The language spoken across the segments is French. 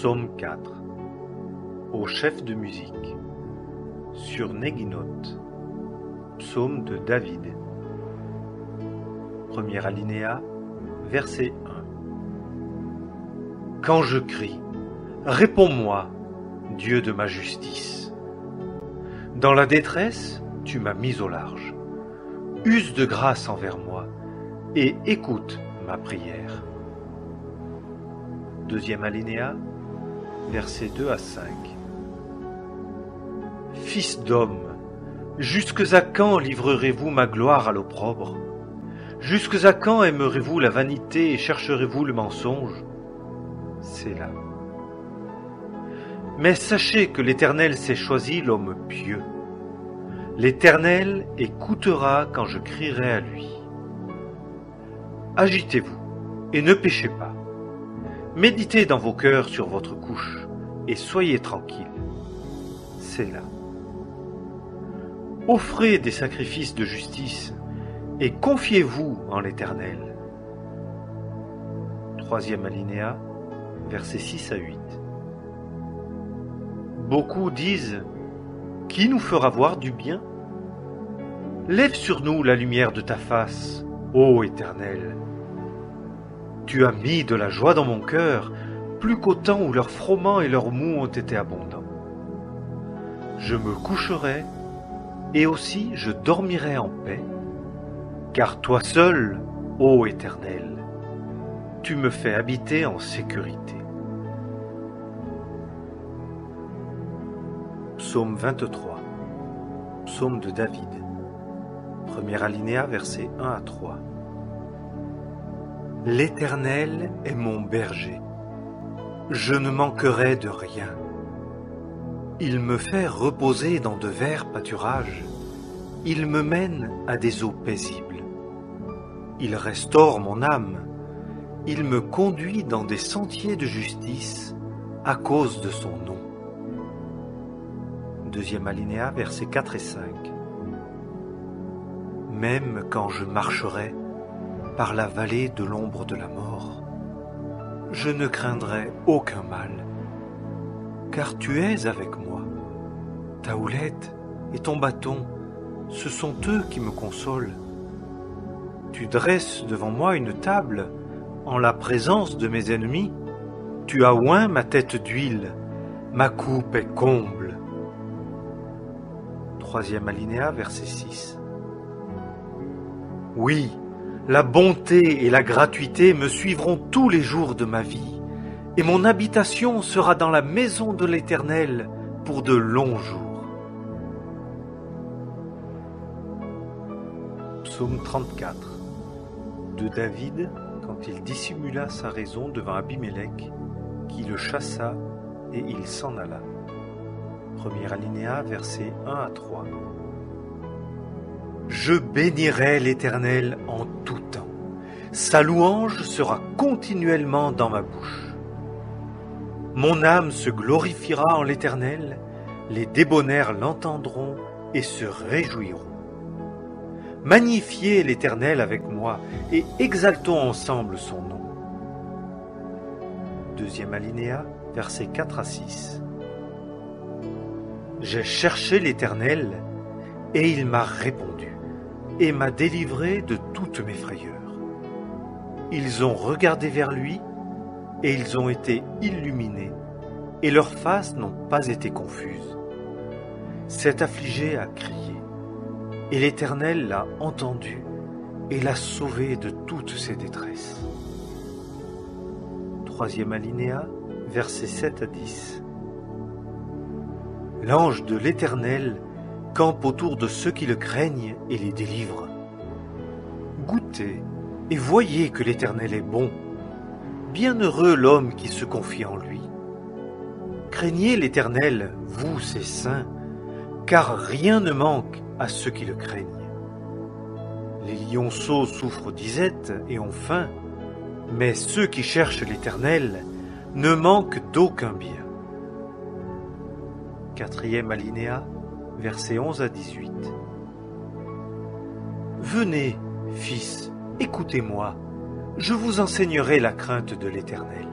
Psaume 4. Au chef de musique. Sur Neginoth. Psaume de David. Premier alinéa, verset 1. Quand je crie, réponds-moi, Dieu de ma justice. Dans la détresse, tu m'as mis au large. Use de grâce envers moi et écoute ma prière. Deuxième alinéa, versets 2 à 5. Fils d'homme, jusques à quand livrerez-vous ma gloire à l'opprobre? Jusques à quand aimerez-vous la vanité et chercherez-vous le mensonge? C'est là. Mais sachez que l'Éternel s'est choisi l'homme pieux. L'Éternel écoutera quand je crierai à lui. Agitez-vous et ne péchez pas. Méditez dans vos cœurs sur votre couche et soyez tranquilles. C'est là. Offrez des sacrifices de justice et confiez-vous en l'Éternel. Troisième alinéa, versets 6 à 8. Beaucoup disent: qui nous fera voir du bien? Lève sur nous la lumière de ta face, ô Éternel. Tu as mis de la joie dans mon cœur, plus qu'au temps où leurs froment et leurs mous ont été abondants. Je me coucherai, et aussi je dormirai en paix, car toi seul, ô Éternel, tu me fais habiter en sécurité. Psaume 23. Psaume de David. Premier alinéa, versets 1 à 3. L'Éternel est mon berger. Je ne manquerai de rien. Il me fait reposer dans de verts pâturages. Il me mène à des eaux paisibles. Il restaure mon âme. Il me conduit dans des sentiers de justice à cause de son nom. Deuxième alinéa, versets 4 et 5. Même quand je marcherai par la vallée de l'ombre de la mort, je ne craindrai aucun mal, car tu es avec moi. Ta houlette et ton bâton, ce sont eux qui me consolent. Tu dresses devant moi une table en la présence de mes ennemis. Tu as oint ma tête d'huile, ma coupe est comble. Troisième alinéa, verset 6. Oui, la bonté et la gratuité me suivront tous les jours de ma vie, et mon habitation sera dans la maison de l'Éternel pour de longs jours. Psaume 34 de David quand il dissimula sa raison devant Abimélec, qui le chassa et il s'en alla. Premier alinéa, versets 1 à 3. Je bénirai l'Éternel en tout temps. Sa louange sera continuellement dans ma bouche. Mon âme se glorifiera en l'Éternel, les débonnaires l'entendront et se réjouiront. Magnifiez l'Éternel avec moi et exaltons ensemble son nom. Deuxième alinéa, versets 4 à 6. J'ai cherché l'Éternel et il m'a répondu et m'a délivré de toutes mes frayeurs. Ils ont regardé vers lui et ils ont été illuminés et leurs faces n'ont pas été confuses. Cet affligé a crié et l'Éternel l'a entendu et l'a sauvé de toutes ses détresses. Troisième alinéa, versets 7 à 10. L'ange de l'Éternel campe autour de ceux qui le craignent et les délivre. Goûtez et voyez que l'Éternel est bon. Bienheureux l'homme qui se confie en lui. Craignez l'Éternel, vous ses saints, car rien ne manque à ceux qui le craignent. Les lionceaux souffrent disette et ont faim, mais ceux qui cherchent l'Éternel ne manquent d'aucun bien. Quatrième alinéa, versets 11 à 18. Venez, fils, écoutez-moi, je vous enseignerai la crainte de l'Éternel.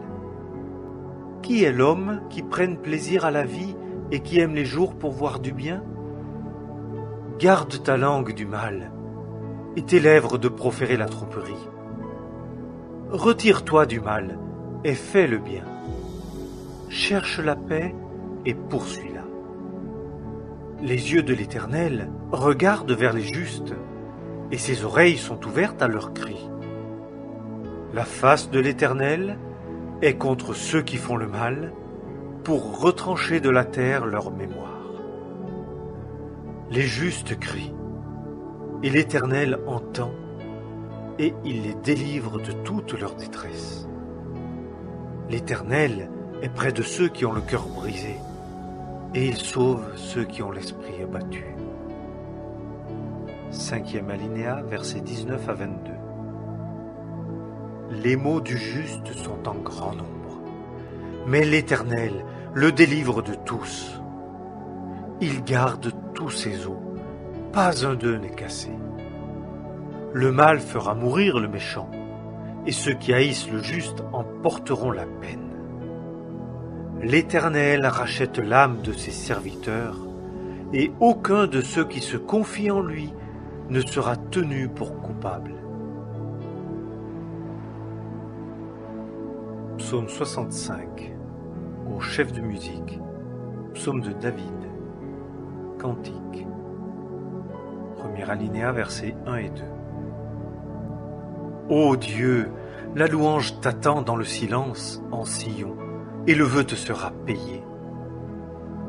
Qui est l'homme qui prenne plaisir à la vie et qui aime les jours pour voir du bien? Garde ta langue du mal et tes lèvres de proférer la tromperie. Retire-toi du mal et fais le bien. Cherche la paix et poursuis-la. Les yeux de l'Éternel regardent vers les justes, et ses oreilles sont ouvertes à leurs cris. La face de l'Éternel est contre ceux qui font le mal, pour retrancher de la terre leur mémoire. Les justes crient, et l'Éternel entend, et il les délivre de toute leur détresse. L'Éternel est près de ceux qui ont le cœur brisé, et il sauve ceux qui ont l'esprit abattu. 5e alinéa, versets 19 à 22. Les maux du juste sont en grand nombre, mais l'Éternel le délivre de tous. Il garde tous ses os, pas un d'eux n'est cassé. Le mal fera mourir le méchant, et ceux qui haïssent le juste en porteront la peine. L'Éternel rachète l'âme de ses serviteurs, et aucun de ceux qui se confient en lui ne sera tenu pour coupable. Psaume 65, au chef de musique, psaume de David, cantique. Premier alinéa, versets 1 et 2. Ô Dieu, la louange t'attend dans le silence, en Sion, et le vœu te sera payé.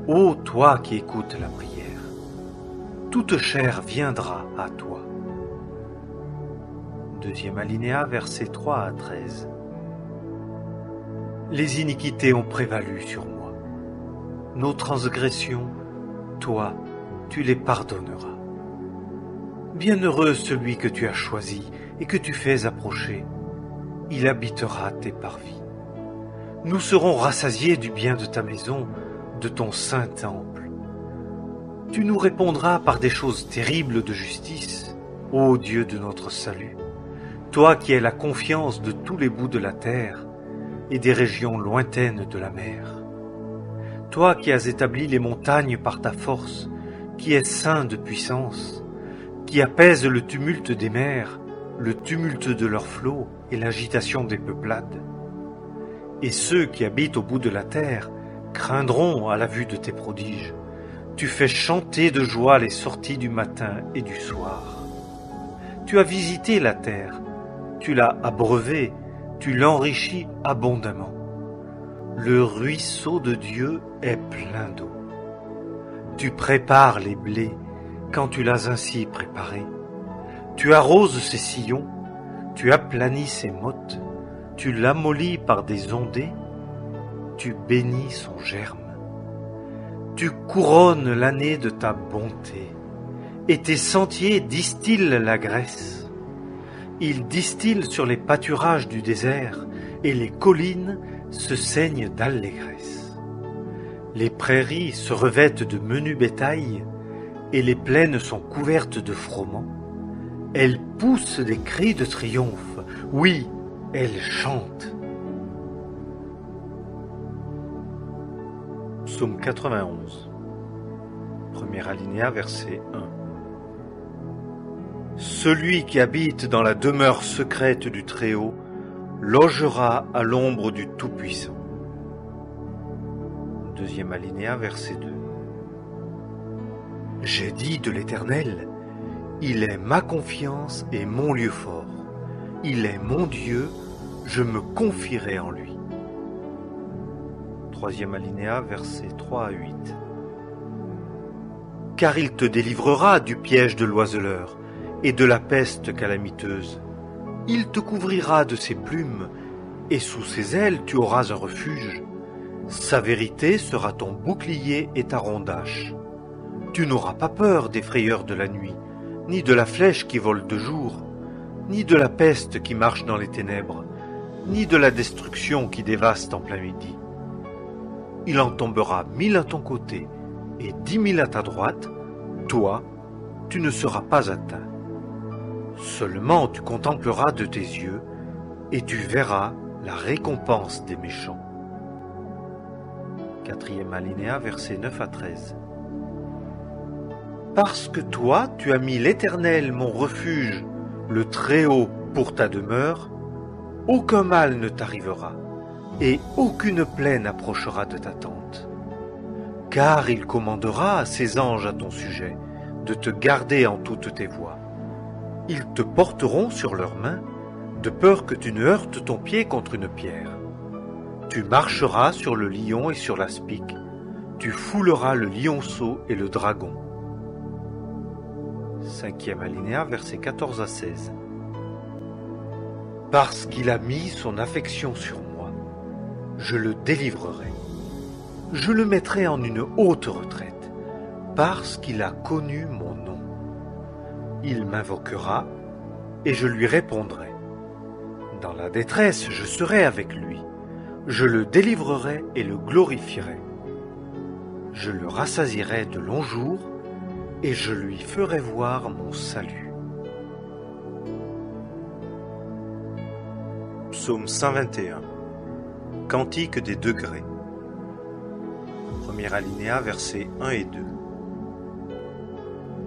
Ô toi qui écoutes la prière, toute chair viendra à toi. Deuxième alinéa, versets 3 à 13. Les iniquités ont prévalu sur moi. Nos transgressions, toi, tu les pardonneras. Bienheureux celui que tu as choisi et que tu fais approcher. Il habitera tes parvis. Nous serons rassasiés du bien de ta maison, de ton saint temple. Tu nous répondras par des choses terribles de justice, ô Dieu de notre salut, toi qui es la confiance de tous les bouts de la terre et des régions lointaines de la mer. Toi qui as établi les montagnes par ta force, qui es saint de puissance, qui apaise le tumulte des mers, le tumulte de leurs flots et l'agitation des peuplades. Et ceux qui habitent au bout de la terre craindront à la vue de tes prodiges. Tu fais chanter de joie les sorties du matin et du soir. Tu as visité la terre, tu l'as abreuvée, tu l'enrichis abondamment. Le ruisseau de Dieu est plein d'eau. Tu prépares les blés quand tu l'as ainsi préparé. Tu arroses ses sillons, tu aplanis ses mottes, tu l'amollis par des ondées, tu bénis son germe. Tu couronnes l'année de ta bonté, et tes sentiers distillent la graisse. Ils distillent sur les pâturages du désert, et les collines se saignent d'allégresse. Les prairies se revêtent de menu bétail, et les plaines sont couvertes de froment. Elles poussent des cris de triomphe, oui, elles chantent. Psaume 91, premier alinéa, verset 1. Celui qui habite dans la demeure secrète du Très-Haut logera à l'ombre du Tout-Puissant. Deuxième alinéa, verset 2. J'ai dit de l'Éternel, il est ma confiance et mon lieu fort. Il est mon Dieu, je me confierai en lui. Troisième alinéa, versets 3 à 8. Car il te délivrera du piège de l'oiseleur et de la peste calamiteuse. Il te couvrira de ses plumes, et sous ses ailes tu auras un refuge. Sa vérité sera ton bouclier et ta rondache. Tu n'auras pas peur des frayeurs de la nuit, ni de la flèche qui vole de jour, ni de la peste qui marche dans les ténèbres, ni de la destruction qui dévaste en plein midi. Il en tombera 1000 à ton côté et 10 000 à ta droite, toi, tu ne seras pas atteint. Seulement tu contempleras de tes yeux et tu verras la récompense des méchants. Quatrième alinéa, versets 9 à 13. Parce que toi, tu as mis l'Éternel, mon refuge, le Très-Haut, pour ta demeure, aucun mal ne t'arrivera, et aucune plaie n'approchera de ta tente. Car il commandera à ses anges à ton sujet, de te garder en toutes tes voies. Ils te porteront sur leurs mains, de peur que tu ne heurtes ton pied contre une pierre. Tu marcheras sur le lion et sur l'aspic, tu fouleras le lionceau et le dragon. Cinquième alinéa, versets 14 à 16. Parce qu'il a mis son affection sur moi, je le délivrerai. Je le mettrai en une haute retraite, parce qu'il a connu mon nom. Il m'invoquera, et je lui répondrai. Dans la détresse, je serai avec lui. Je le délivrerai et le glorifierai. Je le rassasierai de longs jours, et je lui ferai voir mon salut. Psaume 121. Cantique des degrés. Premier alinéa, versets 1 et 2.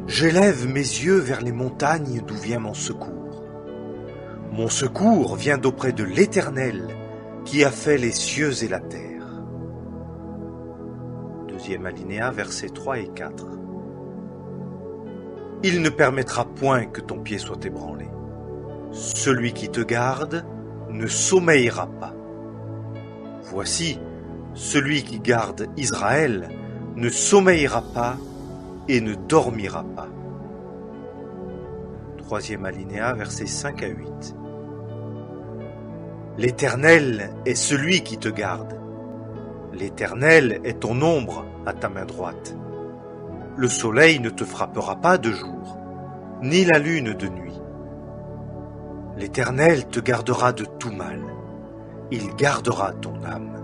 J'élève mes yeux vers les montagnes d'où vient mon secours. Mon secours vient d'auprès de l'Éternel, qui a fait les cieux et la terre. Deuxième alinéa, versets 3 et 4. Il ne permettra point que ton pied soit ébranlé. Celui qui te garde ne sommeillera pas. Voici, celui qui garde Israël ne sommeillera pas et ne dormira pas. Troisième alinéa, versets 5 à 8. L'Éternel est celui qui te garde. L'Éternel est ton ombre à ta main droite. Le soleil ne te frappera pas de jour, ni la lune de nuit. L'Éternel te gardera de tout mal. Il gardera ton âme.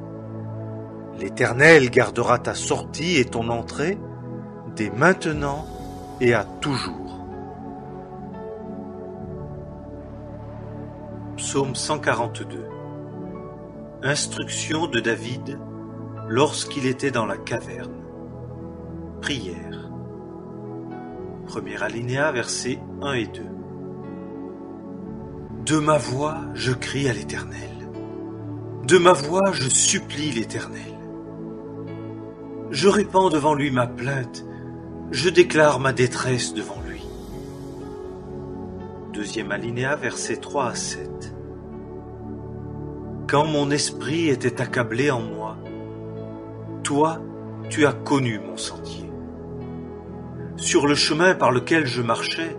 L'Éternel gardera ta sortie et ton entrée, dès maintenant et à toujours. Psaume 142. Instruction de David lorsqu'il était dans la caverne. Prière. Premier alinéa, versets 1 et 2. De ma voix, je crie à l'Éternel. De ma voix, je supplie l'Éternel. Je répands devant lui ma plainte, je déclare ma détresse devant lui. Deuxième alinéa, versets 3 à 7. Quand mon esprit était accablé en moi, toi, tu as connu mon sentier. Sur le chemin par lequel je marchais,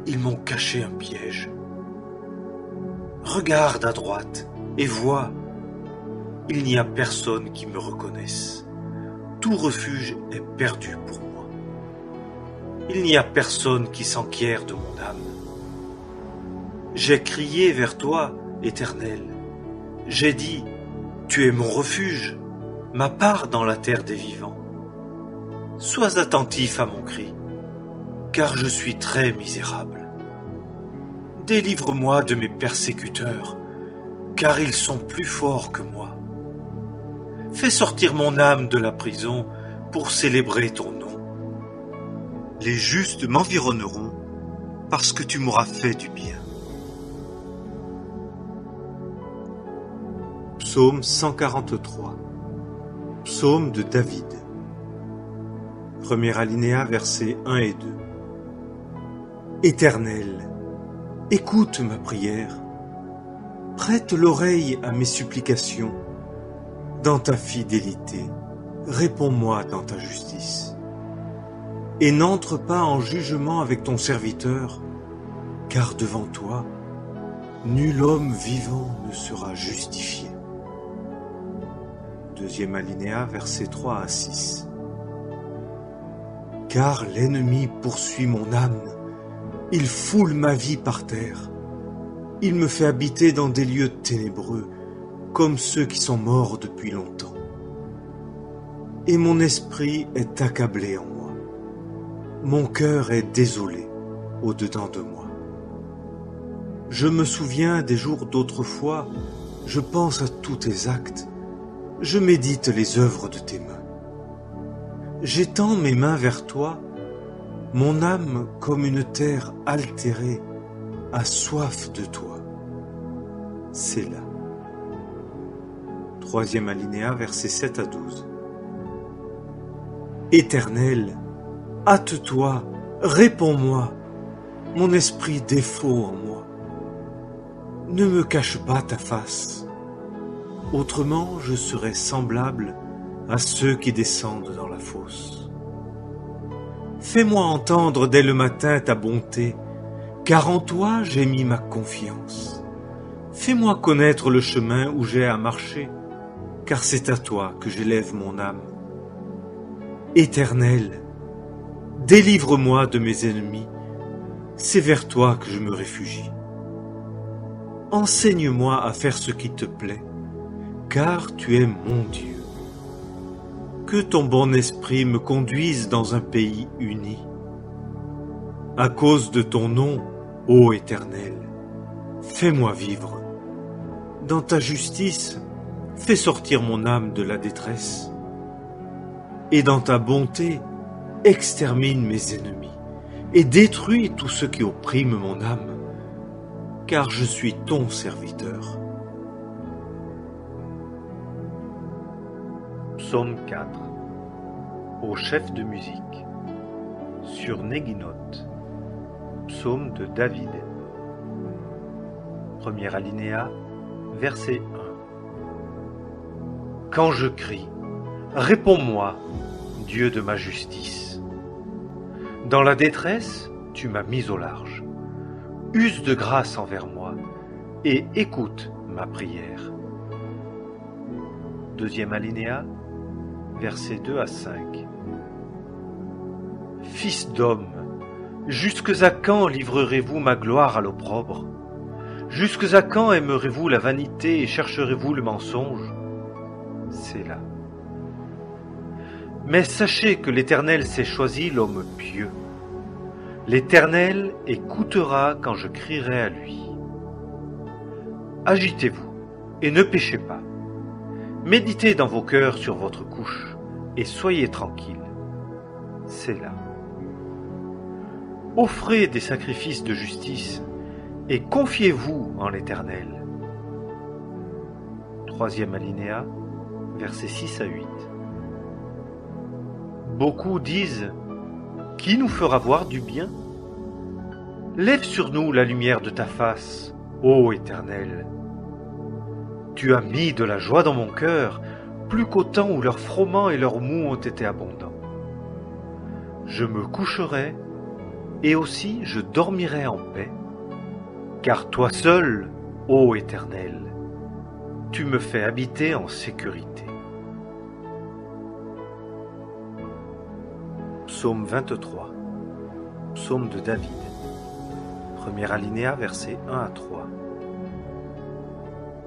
ils m'ont caché un piège. Regarde à droite et vois, il n'y a personne qui me reconnaisse. Tout refuge est perdu pour moi. Il n'y a personne qui s'enquiert de mon âme. J'ai crié vers toi, Éternel. J'ai dit, tu es mon refuge, ma part dans la terre des vivants. Sois attentif à mon cri, car je suis très misérable. Délivre-moi de mes persécuteurs, car ils sont plus forts que moi. Fais sortir mon âme de la prison pour célébrer ton nom. Les justes m'environneront parce que tu m'auras fait du bien. Psaume 143. Psaume de David. Premier alinéa, versets 1 et 2. Éternel, écoute ma prière. Prête l'oreille à mes supplications. Dans ta fidélité, réponds-moi dans ta justice. Et n'entre pas en jugement avec ton serviteur, car devant toi, nul homme vivant ne sera justifié. Deuxième alinéa, versets 3 à 6. Car l'ennemi poursuit mon âme, il foule ma vie par terre. Il me fait habiter dans des lieux ténébreux, comme ceux qui sont morts depuis longtemps. Et mon esprit est accablé en moi. Mon cœur est désolé au-dedans de moi. Je me souviens des jours d'autrefois, je pense à tous tes actes, je médite les œuvres de tes mains. J'étends mes mains vers toi, mon âme comme une terre altérée a soif de toi. Séla. Troisième alinéa, versets 7 à 12. Éternel, hâte-toi, réponds-moi, mon esprit défaut en moi. Ne me cache pas ta face, autrement je serais semblable à ceux qui descendent dans la fosse. Fais-moi entendre dès le matin ta bonté, car en toi j'ai mis ma confiance. Fais-moi connaître le chemin où j'ai à marcher, car c'est à toi que j'élève mon âme. Éternel, délivre-moi de mes ennemis, c'est vers toi que je me réfugie. Enseigne-moi à faire ce qui te plaît, car tu es mon Dieu. Que ton bon esprit me conduise dans un pays uni. À cause de ton nom, ô Éternel, fais-moi vivre. Dans ta justice, fais sortir mon âme de la détresse. Et dans ta bonté, extermine mes ennemis et détruis tous ceux qui oppriment mon âme, car je suis ton serviteur. Psaume 4. Au chef de musique. Sur Néginoth. Psaume de David. Premier alinéa, verset 1. Quand je crie, réponds-moi, Dieu de ma justice. Dans la détresse, tu m'as mis au large. Use de grâce envers moi et écoute ma prière. Deuxième alinéa, versets 2 à 5. Fils d'homme, jusques à quand livrerez-vous ma gloire à l'opprobre? Jusques à quand aimerez-vous la vanité et chercherez-vous le mensonge? C'est là. Mais sachez que l'Éternel s'est choisi l'homme pieux. L'Éternel écoutera quand je crierai à lui. Agitez-vous et ne péchez pas. Méditez dans vos cœurs sur votre couche et soyez tranquilles. C'est là. Offrez des sacrifices de justice et confiez-vous en l'Éternel. Troisième alinéa, versets 6 à 8. Beaucoup disent « Qui nous fera voir du bien ?» Lève sur nous la lumière de ta face, ô Éternel. Tu as mis de la joie dans mon cœur, plus qu'au temps où leurs froment et leurs mou ont été abondants. Je me coucherai, et aussi je dormirai en paix, car toi seul, ô Éternel, tu me fais habiter en sécurité. Psaume 23. Psaume de David. Premier alinéa, versets 1 à 3.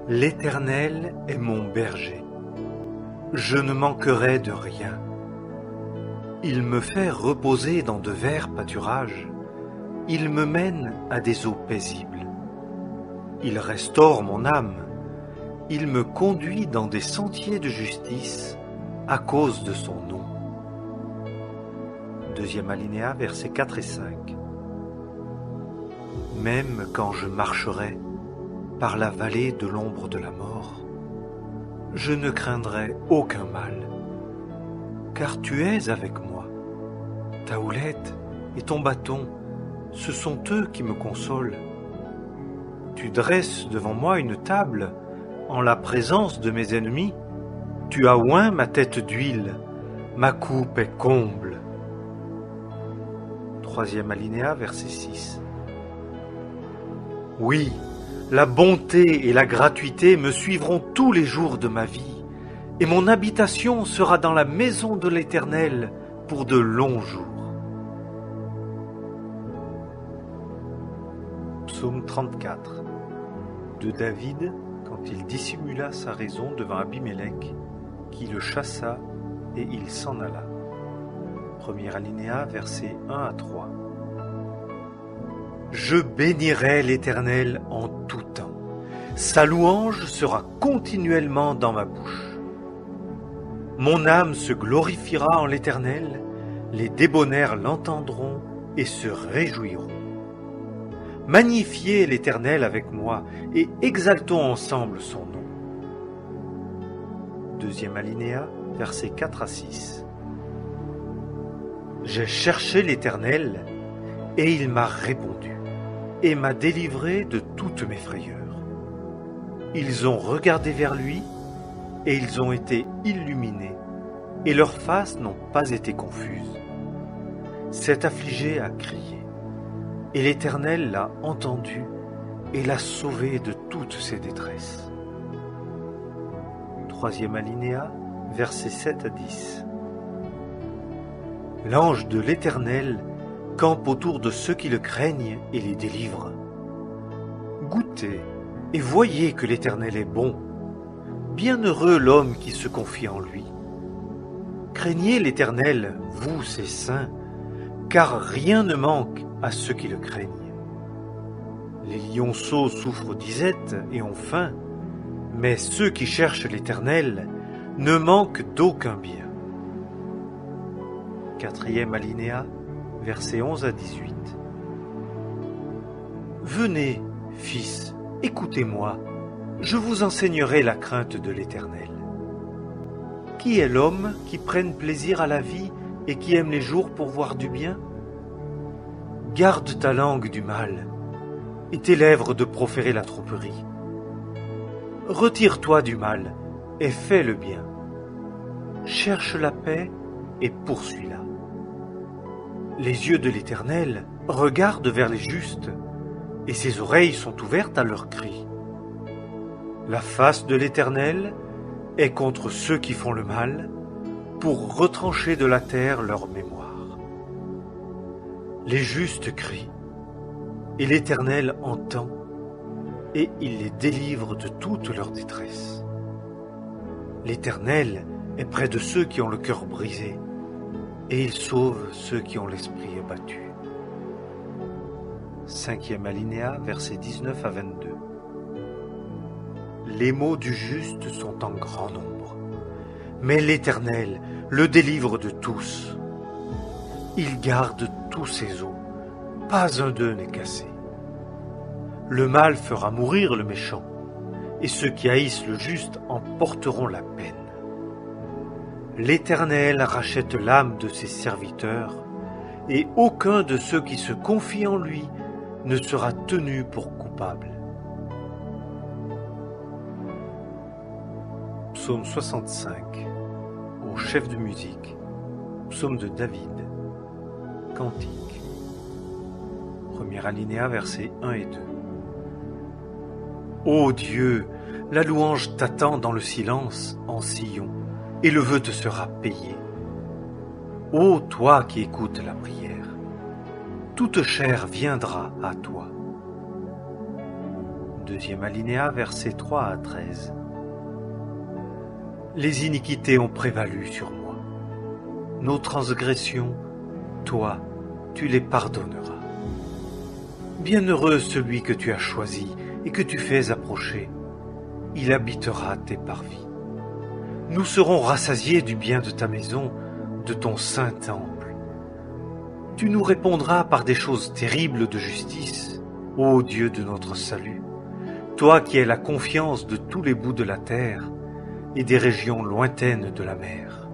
L'Éternel est mon berger. Je ne manquerai de rien. Il me fait reposer dans de verts pâturages. Il me mène à des eaux paisibles. Il restaure mon âme. Il me conduit dans des sentiers de justice à cause de son nom. Deuxième alinéa, versets 4 et 5. Même quand je marcherai par la vallée de l'ombre de la mort, je ne craindrai aucun mal, car tu es avec moi. Ta houlette et ton bâton, ce sont eux qui me consolent. Tu dresses devant moi une table en la présence de mes ennemis. Tu as oint ma tête d'huile, ma coupe est comble. Troisième alinéa, verset 6. Oui, la bonté et la gratuité me suivront tous les jours de ma vie, et mon habitation sera dans la maison de l'Éternel pour de longs jours. Psaume 34. De David, quand il dissimula sa raison devant Abimélec, qui le chassa et il s'en alla. Premier alinéa, versets 1 à 3. Je bénirai l'Éternel en tout temps. Sa louange sera continuellement dans ma bouche. Mon âme se glorifiera en l'Éternel, les débonnaires l'entendront et se réjouiront. Magnifiez l'Éternel avec moi et exaltons ensemble son nom. Deuxième alinéa, versets 4 à 6. J'ai cherché l'Éternel et il m'a répondu et m'a délivré de toutes mes frayeurs. Ils ont regardé vers lui et ils ont été illuminés et leurs faces n'ont pas été confuses. Cet affligé a crié et l'Éternel l'a entendu et l'a sauvé de toutes ses détresses. Troisième alinéa, versets 7 à 10. L'ange de l'Éternel campe autour de ceux qui le craignent et les délivre. Goûtez et voyez que l'Éternel est bon. Bienheureux l'homme qui se confie en lui. Craignez l'Éternel, vous ses saints, car rien ne manque à ceux qui le craignent. Les lionceaux souffrent disette et ont faim, mais ceux qui cherchent l'Éternel ne manquent d'aucun bien. Quatrième alinéa, versets 11 à 18. Venez, fils, écoutez-moi, je vous enseignerai la crainte de l'Éternel. Qui est l'homme qui prenne plaisir à la vie et qui aime les jours pour voir du bien? Garde ta langue du mal et tes lèvres de proférer la tromperie. Retire-toi du mal et fais le bien. Cherche la paix et poursuis-la. Les yeux de l'Éternel regardent vers les justes, et ses oreilles sont ouvertes à leurs cris. La face de l'Éternel est contre ceux qui font le mal, pour retrancher de la terre leur mémoire. Les justes crient, et l'Éternel entend, et il les délivre de toute leur détresse. L'Éternel est près de ceux qui ont le cœur brisé, et il sauve ceux qui ont l'esprit abattu. Cinquième alinéa, versets 19 à 22. Les maux du juste sont en grand nombre, mais l'Éternel le délivre de tous. Il garde tous ses os, pas un d'eux n'est cassé. Le mal fera mourir le méchant, et ceux qui haïssent le juste en porteront la peine. L'Éternel rachète l'âme de ses serviteurs, et aucun de ceux qui se confient en lui ne sera tenu pour coupable. Psaume 65, au chef de musique, psaume de David, cantique. Premier alinéa, versets 1 et 2. Ô Dieu, la louange t'attend dans le silence, en Sion, et le vœu te sera payé. Ô toi qui écoutes la prière, toute chair viendra à toi. Deuxième alinéa, versets 3 à 13. Les iniquités ont prévalu sur moi. Nos transgressions, toi, tu les pardonneras. Bienheureux celui que tu as choisi et que tu fais approcher. Il habitera tes parvis. Nous serons rassasiés du bien de ta maison, de ton saint temple. Tu nous répondras par des choses terribles de justice, ô Dieu de notre salut, toi qui es la confiance de tous les bouts de la terre et des régions lointaines de la mer.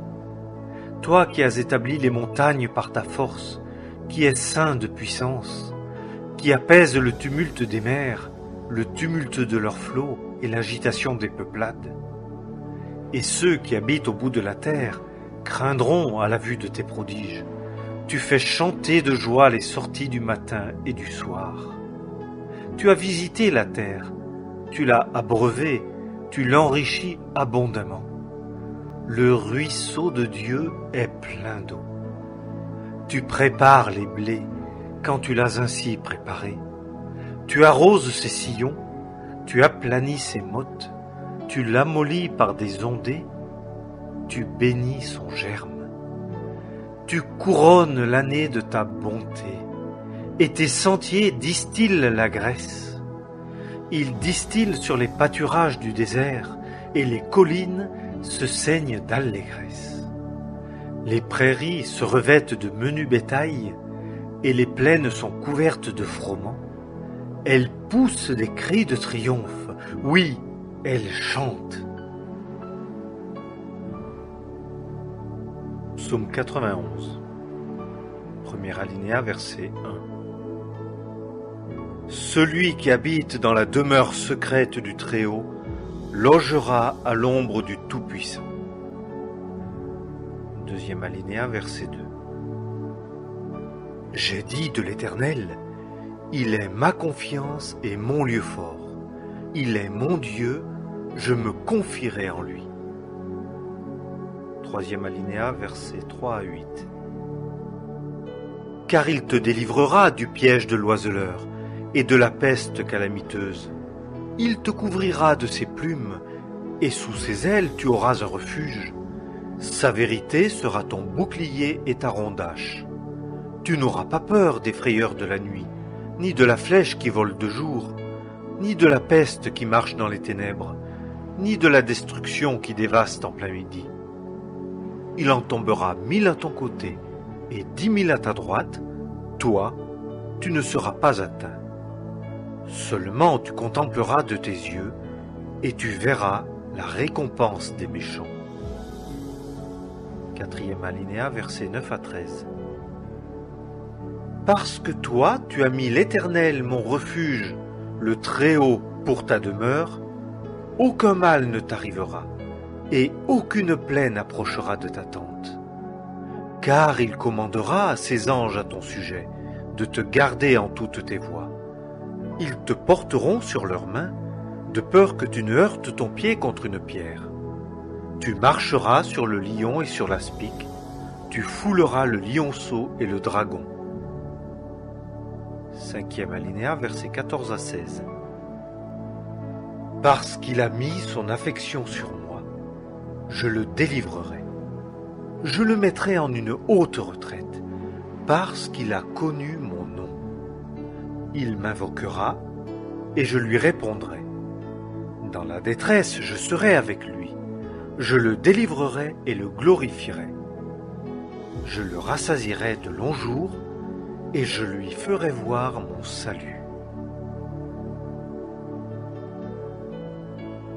Toi qui as établi les montagnes par ta force, qui es saint de puissance, qui apaise le tumulte des mers, le tumulte de leurs flots et l'agitation des peuplades. Et ceux qui habitent au bout de la terre craindront à la vue de tes prodiges. Tu fais chanter de joie les sorties du matin et du soir. Tu as visité la terre, tu l'as abreuvée, tu l'enrichis abondamment. Le ruisseau de Dieu est plein d'eau. Tu prépares les blés quand tu l'as ainsi préparé. Tu arroses ses sillons, tu aplanis ses mottes, tu l'amollis par des ondées, tu bénis son germe. Tu couronnes l'année de ta bonté, et tes sentiers distillent la graisse. Ils distillent sur les pâturages du désert, et les collines se saignent d'allégresse. Les prairies se revêtent de menu bétail et les plaines sont couvertes de froment. Elles poussent des cris de triomphe. Oui, elles chantent. Psaume 91, premier alinéa, verset 1. Celui qui habite dans la demeure secrète du Très-Haut logera à l'ombre du Tout-Puissant. Deuxième alinéa, verset 2. J'ai dit de l'Éternel, il est ma confiance et mon lieu fort. Il est mon Dieu, je me confierai en lui. Troisième alinéa, versets 3 à 8. Car il te délivrera du piège de l'oiseleur et de la peste calamiteuse. Il te couvrira de ses plumes, et sous ses ailes tu auras un refuge. Sa vérité sera ton bouclier et ta rondache. Tu n'auras pas peur des frayeurs de la nuit, ni de la flèche qui vole de jour, ni de la peste qui marche dans les ténèbres, ni de la destruction qui dévaste en plein midi. Il en tombera 1000 à ton côté et 10 000 à ta droite, toi, tu ne seras pas atteint. Seulement tu contempleras de tes yeux et tu verras la récompense des méchants. Quatrième alinéa, versets 9 à 13. Parce que toi, tu as mis l'Éternel, mon refuge, le Très-Haut, pour ta demeure, aucun mal ne t'arrivera, et aucune plaie n'approchera de ta tente. Car il commandera à ses anges à ton sujet, de te garder en toutes tes voies. Ils te porteront sur leurs mains, de peur que tu ne heurtes ton pied contre une pierre. Tu marcheras sur le lion et sur l'aspic, tu fouleras le lionceau et le dragon. Cinquième alinéa, versets 14 à 16. Parce qu'il a mis son affection sur moi, je le délivrerai. Je le mettrai en une haute retraite, parce qu'il a connu mon nom. Il m'invoquera, et je lui répondrai. Dans la détresse, je serai avec lui. Je le délivrerai et le glorifierai. Je le rassasierai de longs jours, et je lui ferai voir mon salut.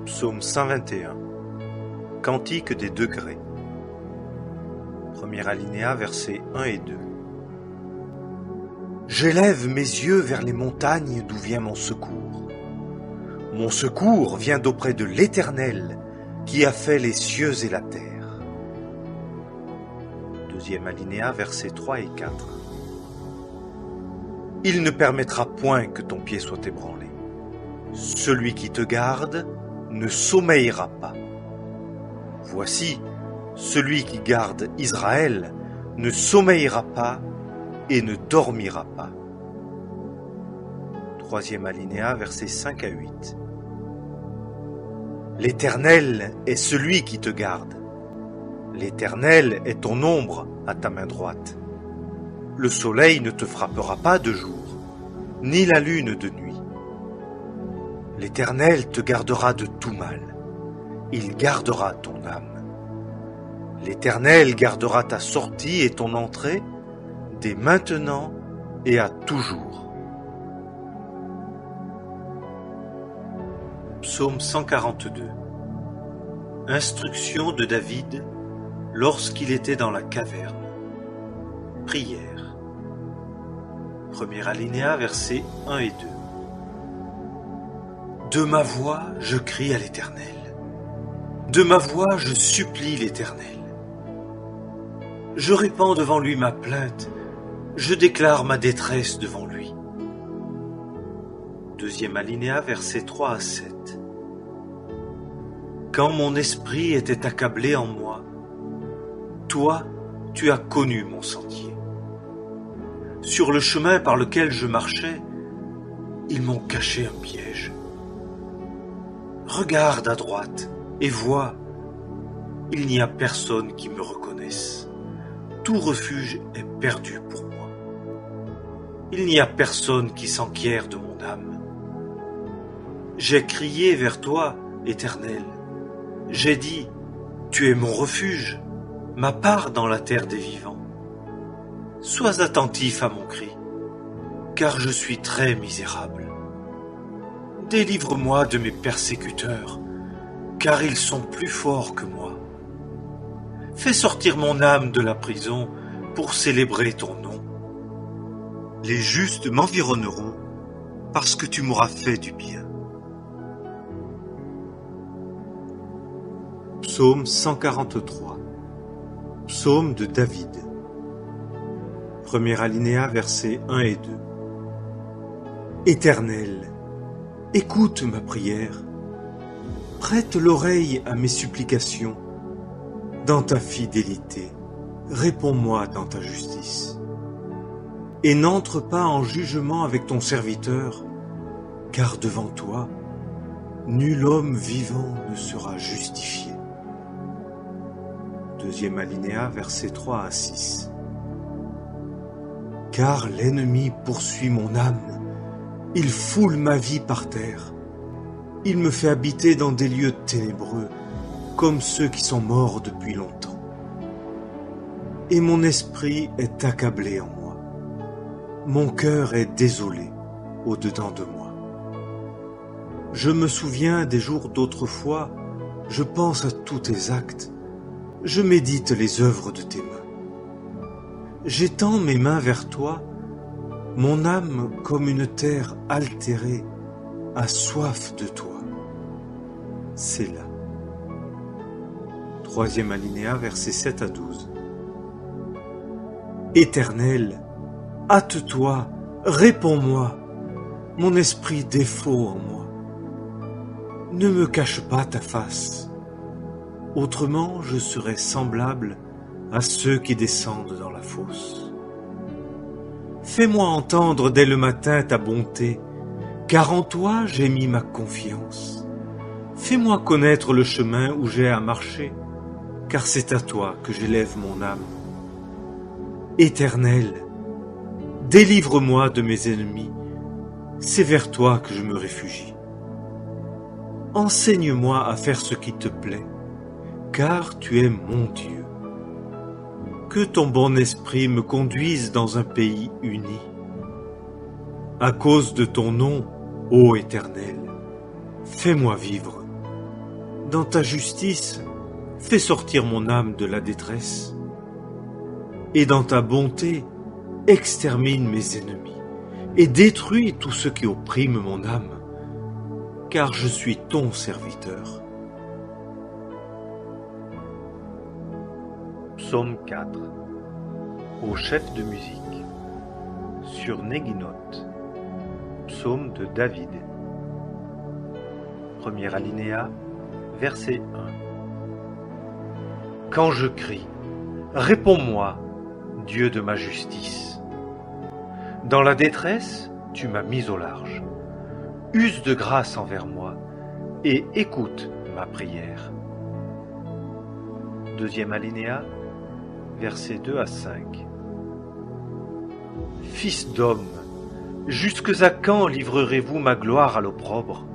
Psaume 121. Cantique des degrés. Premier alinéa, versets 1 et 2. J'élève mes yeux vers les montagnes d'où vient mon secours. Mon secours vient d'auprès de l'Éternel, qui a fait les cieux et la terre. Deuxième alinéa, versets 3 et 4. Il ne permettra point que ton pied soit ébranlé. Celui qui te garde ne sommeillera pas. Voici, celui qui garde Israël ne sommeillera pas et ne dormira pas. Troisième alinéa, versets 5 à 8. L'Éternel est celui qui te garde. L'Éternel est ton ombre à ta main droite. Le soleil ne te frappera pas de jour, ni la lune de nuit. L'Éternel te gardera de tout mal. Il gardera ton âme. L'Éternel gardera ta sortie et ton entrée, dès maintenant et à toujours. Psaume 142. Instruction de David lorsqu'il était dans la caverne. Prière. Premier alinéa, versets 1 et 2. De ma voix, je crie à l'Éternel. De ma voix, je supplie l'Éternel. Je répands devant lui ma plainte, je déclare ma détresse devant lui. Deuxième alinéa, versets 3 à 7. Quand mon esprit était accablé en moi, toi, tu as connu mon sentier. Sur le chemin par lequel je marchais, ils m'ont caché un piège. Regarde à droite et vois, il n'y a personne qui me reconnaisse. Tout refuge est perdu pour moi. Il n'y a personne qui s'enquiert de mon âme. J'ai crié vers toi, Éternel. J'ai dit, Tu es mon refuge, ma part dans la terre des vivants. Sois attentif à mon cri, car je suis très misérable. Délivre-moi de mes persécuteurs, car ils sont plus forts que moi. Fais sortir mon âme de la prison pour célébrer ton nom. Les justes m'environneront parce que tu m'auras fait du bien. Psaume 143. Psaume de David. Premier alinéa, versets 1 et 2. Éternel, écoute ma prière. Prête l'oreille à mes supplications. Dans ta fidélité, réponds-moi dans ta justice. Et n'entre pas en jugement avec ton serviteur, car devant toi, nul homme vivant ne sera justifié. Deuxième alinéa, versets 3 à 6. Car l'ennemi poursuit mon âme, il foule ma vie par terre. Il me fait habiter dans des lieux ténébreux, comme ceux qui sont morts depuis longtemps. Et mon esprit est accablé en moi. Mon cœur est désolé au-dedans de moi. Je me souviens des jours d'autrefois, je pense à tous tes actes, je médite les œuvres de tes mains. J'étends mes mains vers toi, mon âme, comme une terre altérée, a soif de toi. C'est là. Troisième alinéa, versets 7 à 12. Éternel, hâte-toi, réponds-moi, mon esprit défaut en moi. Ne me cache pas ta face, autrement je serais semblable à ceux qui descendent dans la fosse. Fais-moi entendre dès le matin ta bonté, car en toi j'ai mis ma confiance. Fais-moi connaître le chemin où j'ai à marcher, car c'est à toi que j'élève mon âme. Éternel, délivre-moi de mes ennemis, c'est vers toi que je me réfugie. Enseigne-moi à faire ce qui te plaît, car tu es mon Dieu. Que ton bon esprit me conduise dans un pays uni. À cause de ton nom, ô Éternel, fais-moi vivre. Dans ta justice, fais sortir mon âme de la détresse. Et dans ta bonté, extermine mes ennemis et détruis tous ceux qui oppriment mon âme, car je suis ton serviteur. Psaume 4. Au chef de musique. Sur Néguinoth. Psaume de David. Premier alinéa, verset 1. Quand je crie, réponds-moi, Dieu de ma justice. Dans la détresse, tu m'as mis au large. Use de grâce envers moi et écoute ma prière. Deuxième alinéa, versets 2 à 5. Fils d'homme, jusques à quand livrerez-vous ma gloire à l'opprobre?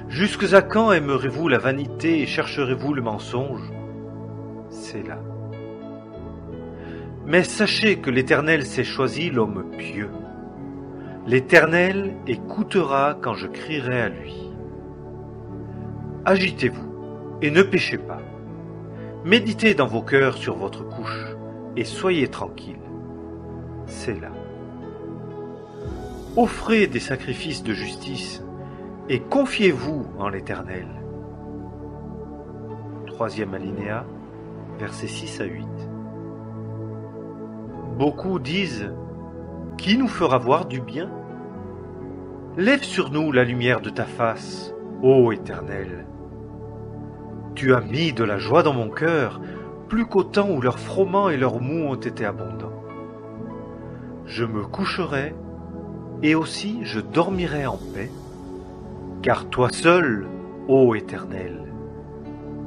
Jusques à quand aimerez-vous la vanité et chercherez-vous le mensonge? C'est là. Mais sachez que l'Éternel s'est choisi l'homme pieux. L'Éternel écoutera quand je crierai à lui. Agitez-vous et ne péchez pas. Méditez dans vos cœurs sur votre couche et soyez tranquilles. C'est là. Offrez des sacrifices de justice et confiez-vous en l'Éternel. Troisième alinéa, versets 6 à 8. Beaucoup disent « Qui nous fera voir du bien ?» Lève sur nous la lumière de ta face, ô Éternel. Tu as mis de la joie dans mon cœur, plus qu'au temps où leurs froment et leurs mous ont été abondants. Je me coucherai, et aussi je dormirai en paix, car toi seul, ô Éternel,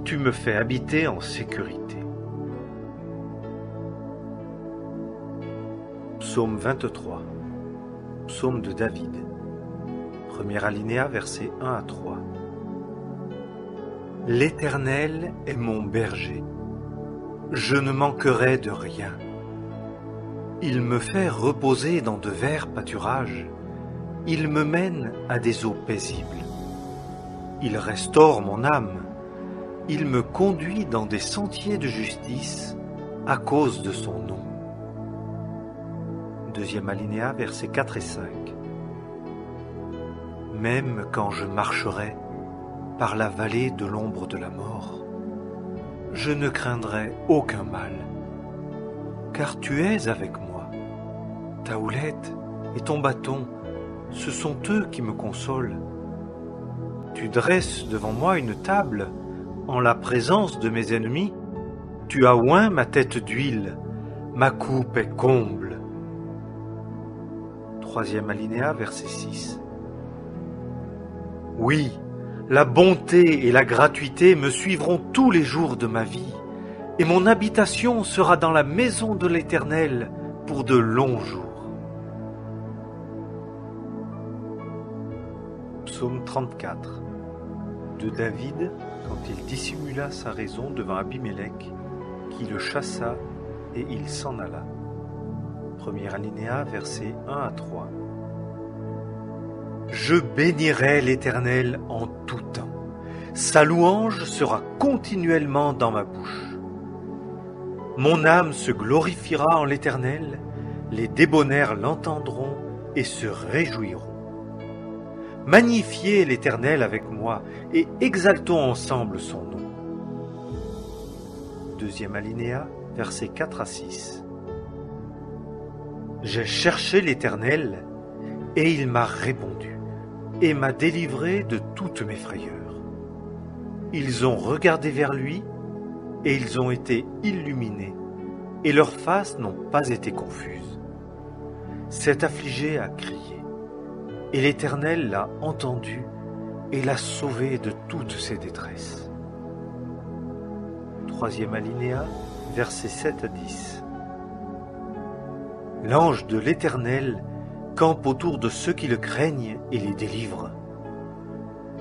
tu me fais habiter en sécurité. Psaume 23. Psaume de David. Premier alinéa, versets 1 à 3. L'Éternel est mon berger. Je ne manquerai de rien. Il me fait reposer dans de verts pâturages. Il me mène à des eaux paisibles. Il restaure mon âme. Il me conduit dans des sentiers de justice à cause de son nom. Deuxième alinéa, versets 4 et 5. Même quand je marcherai par la vallée de l'ombre de la mort, je ne craindrai aucun mal, car tu es avec moi. Ta houlette et ton bâton, ce sont eux qui me consolent. Tu dresses devant moi une table en la présence de mes ennemis. Tu as oint ma tête d'huile, ma coupe est comble. Troisième alinéa, verset 6. Oui, la bonté et la gratuité me suivront tous les jours de ma vie, et mon habitation sera dans la maison de l'Éternel pour de longs jours. Psaume 34 de David, quand il dissimula sa raison devant Abimélec, qui le chassa et il s'en alla. Premier alinéa, versets 1 à 3. Je bénirai l'Éternel en tout temps. Sa louange sera continuellement dans ma bouche. Mon âme se glorifiera en l'Éternel, les débonnaires l'entendront et se réjouiront. Magnifiez l'Éternel avec moi et exaltons ensemble son nom. Deuxième alinéa, versets 4 à 6. J'ai cherché l'Éternel et il m'a répondu et m'a délivré de toutes mes frayeurs. Ils ont regardé vers lui et ils ont été illuminés et leurs faces n'ont pas été confuses. Cet affligé a crié et l'Éternel l'a entendu et l'a sauvé de toutes ses détresses. Troisième alinéa, versets 7 à 10. L'ange de l'Éternel campe autour de ceux qui le craignent et les délivre.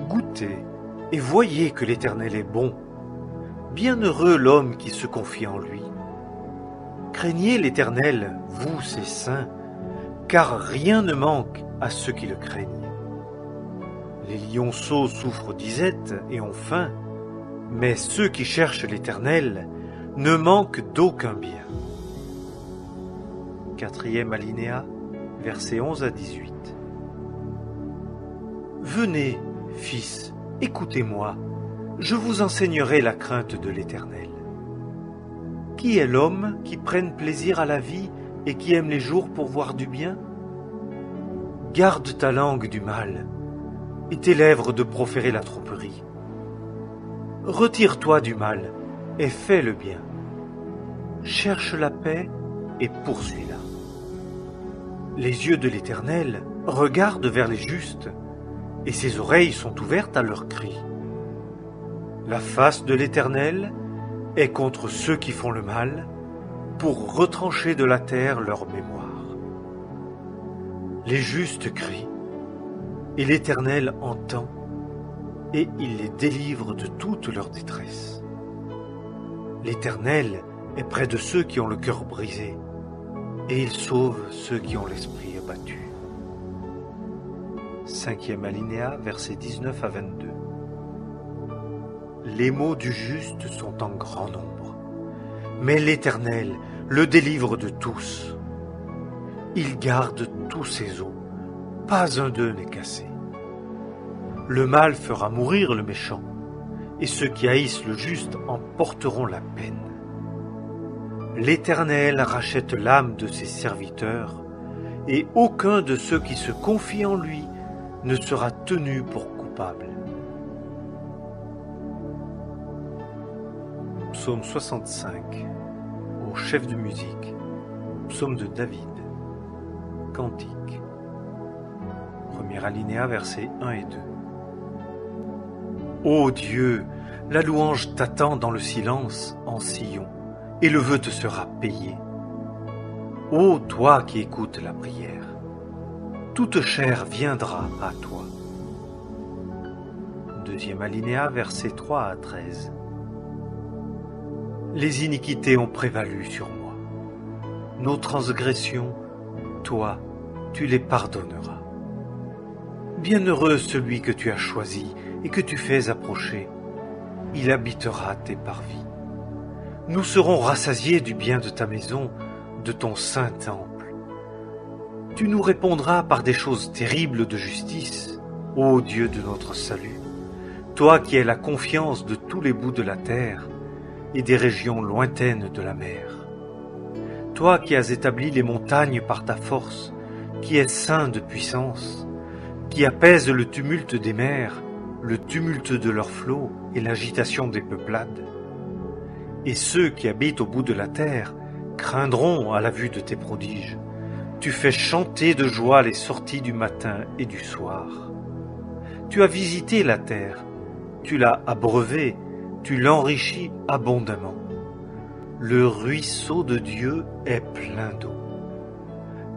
Goûtez et voyez que l'Éternel est bon. Bienheureux l'homme qui se confie en lui. Craignez l'Éternel, vous ses saints, car rien ne manque à ceux qui le craignent. Les lionceaux souffrent disette et ont faim, mais ceux qui cherchent l'Éternel ne manquent d'aucun bien. Quatrième alinéa, versets 11 à 18. Venez, fils, écoutez-moi, je vous enseignerai la crainte de l'Éternel. Qui est l'homme qui prenne plaisir à la vie et qui aime les jours pour voir du bien? Garde ta langue du mal et tes lèvres de proférer la tromperie. Retire-toi du mal et fais le bien. Cherche la paix et poursuis-la. Les yeux de l'Éternel regardent vers les justes et ses oreilles sont ouvertes à leurs cris. La face de l'Éternel est contre ceux qui font le mal, pour retrancher de la terre leur mémoire. Les justes crient, et l'Éternel entend, et il les délivre de toute leur détresse. L'Éternel est près de ceux qui ont le cœur brisé, et il sauve ceux qui ont l'esprit abattu. Cinquième alinéa, versets 19 à 22. Les maux du juste sont en grand nombre, mais l'Éternel le délivre de tous. Il garde tous ses os, pas un d'eux n'est cassé. Le mal fera mourir le méchant, et ceux qui haïssent le juste en porteront la peine. L'Éternel rachète l'âme de ses serviteurs, et aucun de ceux qui se confient en lui ne sera tenu pour coupable. Psaume 65, au chef de musique, psaume de David, cantique. Premier alinéa, versets 1 et 2. Ô Dieu, la louange t'attend dans le silence, en Sion, et le vœu te sera payé. Ô toi qui écoutes la prière, toute chair viendra à toi. Deuxième alinéa, versets 3 à 13. Les iniquités ont prévalu sur moi. Nos transgressions, toi, tu les pardonneras. Bienheureux celui que tu as choisi et que tu fais approcher. Il habitera tes parvis. Nous serons rassasiés du bien de ta maison, de ton saint temple. Tu nous répondras par des choses terribles de justice, ô Dieu de notre salut, toi qui es la confiance de tous les bouts de la terre et des régions lointaines de la mer. Toi qui as établi les montagnes par ta force, qui es saint de puissance, qui apaise le tumulte des mers, le tumulte de leurs flots et l'agitation des peuplades. Et ceux qui habitent au bout de la terre craindront à la vue de tes prodiges. Tu fais chanter de joie les sorties du matin et du soir. Tu as visité la terre, tu l'as abreuvée, tu l'enrichis abondamment. Le ruisseau de Dieu est plein d'eau.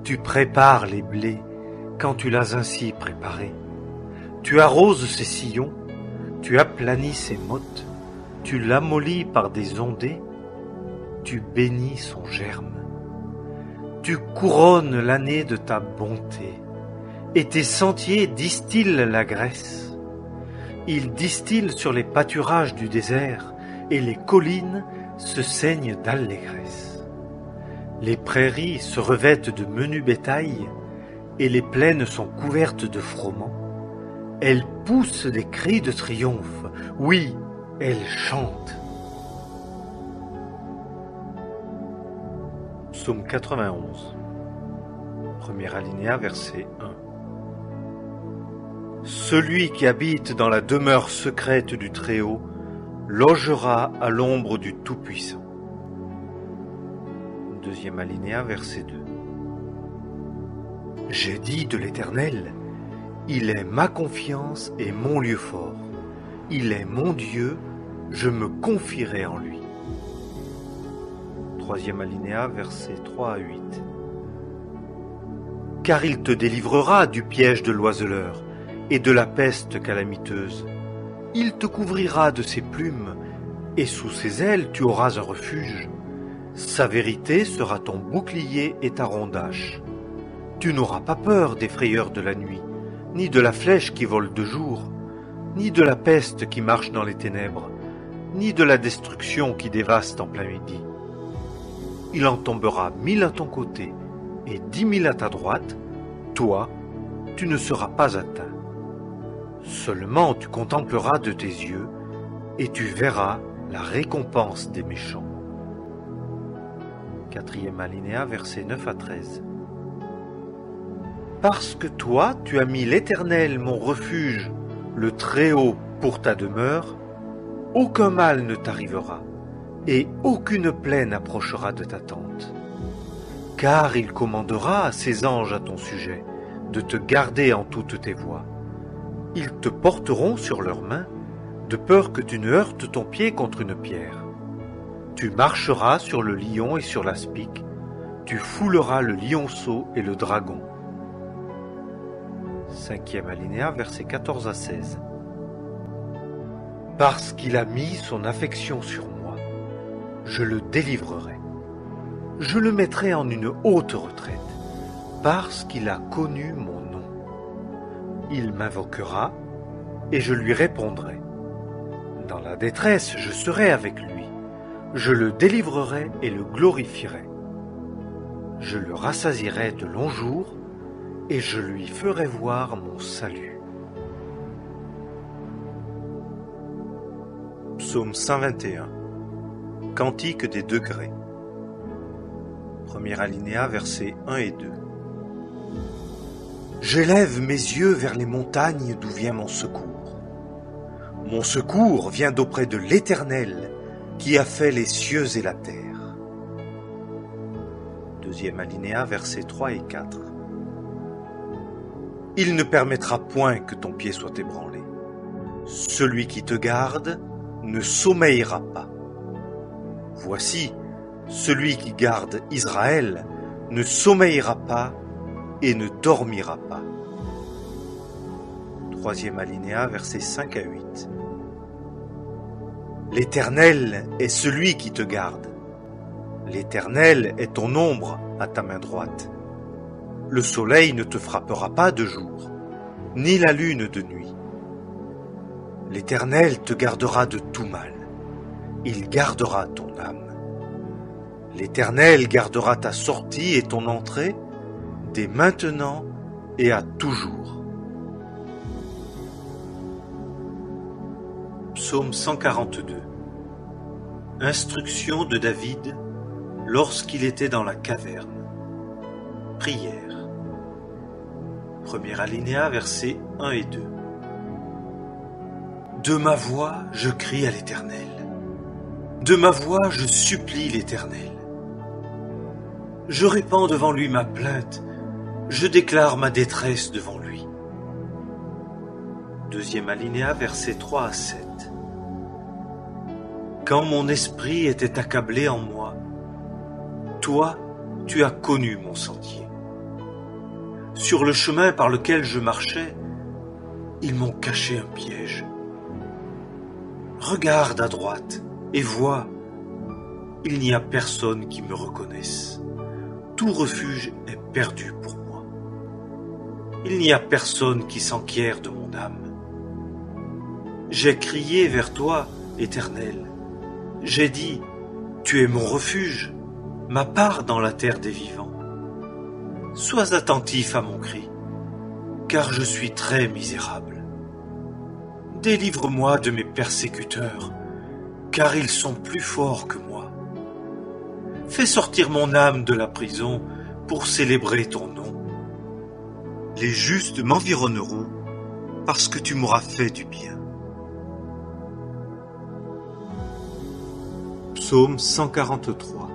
Tu prépares les blés quand tu l'as ainsi préparé. Tu arroses ses sillons, tu aplanis ses mottes, tu l'amollis par des ondées, tu bénis son germe. Tu couronnes l'année de ta bonté, et tes sentiers distillent la graisse. Ils distillent sur les pâturages du désert, et les collines se saignent d'allégresse. Les prairies se revêtent de menu bétail, et les plaines sont couvertes de froment. Elles poussent des cris de triomphe, oui, elles chantent. Psaume 91, premier alinéa, verset 1. Celui qui habite dans la demeure secrète du Très-Haut logera à l'ombre du Tout-Puissant. Deuxième alinéa, verset 2. J'ai dit de l'Éternel, il est ma confiance et mon lieu fort. Il est mon Dieu, je me confierai en lui. Troisième alinéa, versets 3 à 8. Car il te délivrera du piège de l'oiseleur et de la peste calamiteuse. Il te couvrira de ses plumes, et sous ses ailes tu auras un refuge. Sa vérité sera ton bouclier et ta rondache. Tu n'auras pas peur des frayeurs de la nuit, ni de la flèche qui vole de jour, ni de la peste qui marche dans les ténèbres, ni de la destruction qui dévaste en plein midi. Il en tombera 1000 à ton côté et 10 000 à ta droite, toi, tu ne seras pas atteint. Seulement tu contempleras de tes yeux et tu verras la récompense des méchants. Quatrième alinéa, versets 9 à 13. Parce que toi, tu as mis l'Éternel, mon refuge, le Très-Haut pour ta demeure, aucun mal ne t'arrivera, et aucune plaie n'approchera de ta tente. Car il commandera à ses anges à ton sujet, de te garder en toutes tes voies. Ils te porteront sur leurs mains, de peur que tu ne heurtes ton pied contre une pierre. Tu marcheras sur le lion et sur l'aspic, tu fouleras le lionceau et le dragon. Cinquième alinéa, versets 14 à 16. Parce qu'il a mis son affection sur moi, je le délivrerai. Je le mettrai en une haute retraite, parce qu'il a connu mon nom. Il m'invoquera, et je lui répondrai. Dans la détresse, je serai avec lui. Je le délivrerai et le glorifierai. Je le rassasierai de longs jours, et je lui ferai voir mon salut. Psaume 121. Cantique des degrés. Premier alinéa, versets 1 et 2. J'élève mes yeux vers les montagnes d'où vient mon secours. Mon secours vient d'auprès de l'Éternel, qui a fait les cieux et la terre. Deuxième alinéa, versets 3 et 4. Il ne permettra point que ton pied soit ébranlé. Celui qui te garde ne sommeillera pas. Voici, celui qui garde Israël ne sommeillera pas et ne dormira pas. Troisième alinéa, versets 5 à 8. L'Éternel est celui qui te garde. L'Éternel est ton ombre à ta main droite. Le soleil ne te frappera pas de jour, ni la lune de nuit. L'Éternel te gardera de tout mal. Il gardera ton âme. L'Éternel gardera ta sortie et ton entrée, dès maintenant et à toujours. Psaume 142. Instruction de David lorsqu'il était dans la caverne. Prière. Premier alinéa, versets 1 et 2. De ma voix, je crie à l'Éternel. De ma voix, je supplie l'Éternel. Je répands devant lui ma plainte, je déclare ma détresse devant lui. Deuxième alinéa, versets 3 à 7. Quand mon esprit était accablé en moi, toi, tu as connu mon sentier. Sur le chemin par lequel je marchais, ils m'ont caché un piège. Regarde à droite et vois, il n'y a personne qui me reconnaisse. Tout refuge est perdu pour moi. Il n'y a personne qui s'enquiert de mon âme. J'ai crié vers toi, Éternel. J'ai dit, tu es mon refuge, ma part dans la terre des vivants. Sois attentif à mon cri, car je suis très misérable. Délivre-moi de mes persécuteurs, car ils sont plus forts que moi. Fais sortir mon âme de la prison pour célébrer ton nom. Les justes m'environneront parce que tu m'auras fait du bien. Psaume 143.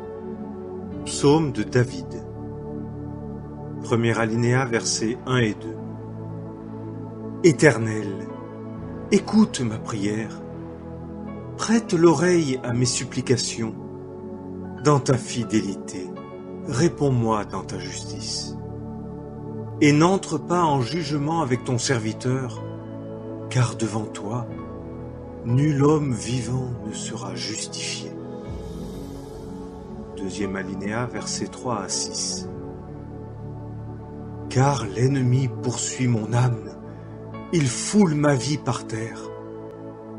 Psaume de David. Premier alinéa, versets 1 et 2. Éternel, écoute ma prière. Prête l'oreille à mes supplications. Dans ta fidélité, réponds-moi dans ta justice. Et n'entre pas en jugement avec ton serviteur, car devant toi, nul homme vivant ne sera justifié. Deuxième alinéa, versets 3 à 6. Car l'ennemi poursuit mon âme, il foule ma vie par terre.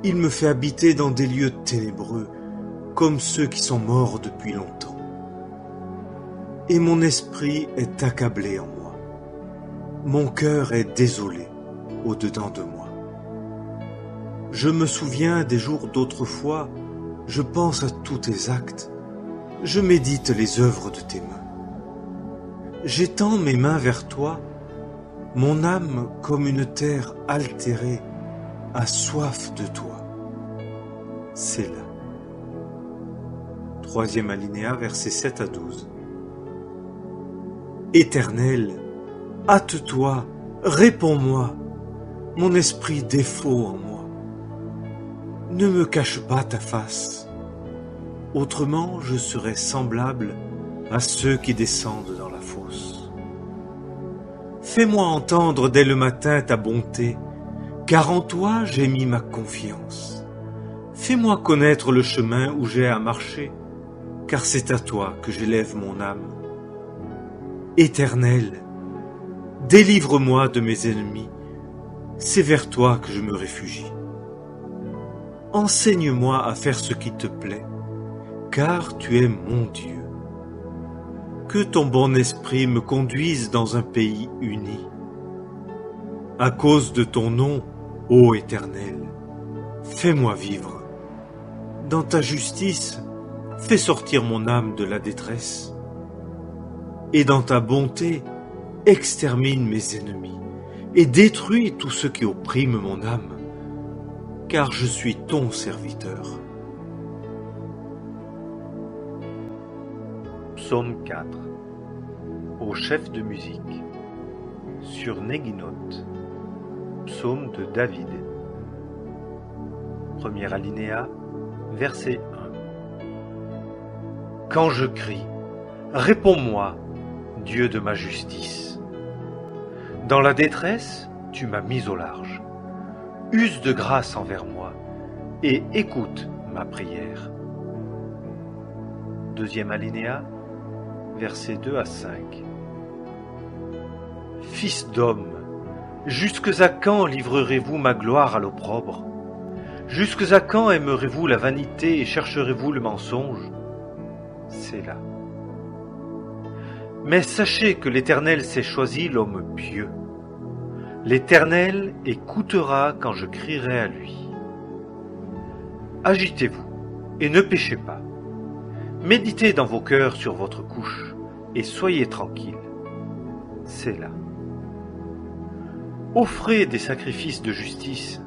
Il me fait habiter dans des lieux ténébreux, comme ceux qui sont morts depuis longtemps. Et mon esprit est accablé en moi. Mon cœur est désolé au-dedans de moi. Je me souviens des jours d'autrefois, je pense à tous tes actes, je médite les œuvres de tes mains. J'étends mes mains vers toi, mon âme, comme une terre altérée, a soif de toi. C'est là. Troisième alinéa, versets 7 à 12. Éternel, hâte-toi, réponds-moi, mon esprit défaut en moi. Ne me cache pas ta face, autrement je serai semblable à ceux qui descendent dans la fosse. Fais-moi entendre dès le matin ta bonté, car en toi j'ai mis ma confiance. Fais-moi connaître le chemin où j'ai à marcher, car c'est à toi que j'élève mon âme. Éternel, délivre-moi de mes ennemis, c'est vers toi que je me réfugie. Enseigne-moi à faire ce qui te plaît, car tu es mon Dieu. Que ton bon esprit me conduise dans un pays uni. À cause de ton nom, ô Éternel, fais-moi vivre. Dans ta justice, fais sortir mon âme de la détresse. Et dans ta bonté, extermine mes ennemis et détruis tous ceux qui oppriment mon âme, car je suis ton serviteur. Psaume 4. Au chef de musique. Sur Neginoth. Psaume de David. Premier alinéa, verset 1. Quand je crie, réponds-moi, Dieu de ma justice. Dans la détresse, tu m'as mis au large. use de grâce envers moi et écoute ma prière. Deuxième alinéa, versets 2 à 5. Fils d'homme, jusques à quand livrerez-vous ma gloire à l'opprobre? Jusques à quand aimerez-vous la vanité et chercherez-vous le mensonge? C'est là. Mais sachez que l'Éternel s'est choisi l'homme pieux. L'Éternel écoutera quand je crierai à lui. Agitez-vous et ne péchez pas. Méditez dans vos cœurs sur votre couche et soyez tranquilles. C'est là. Offrez des sacrifices de justice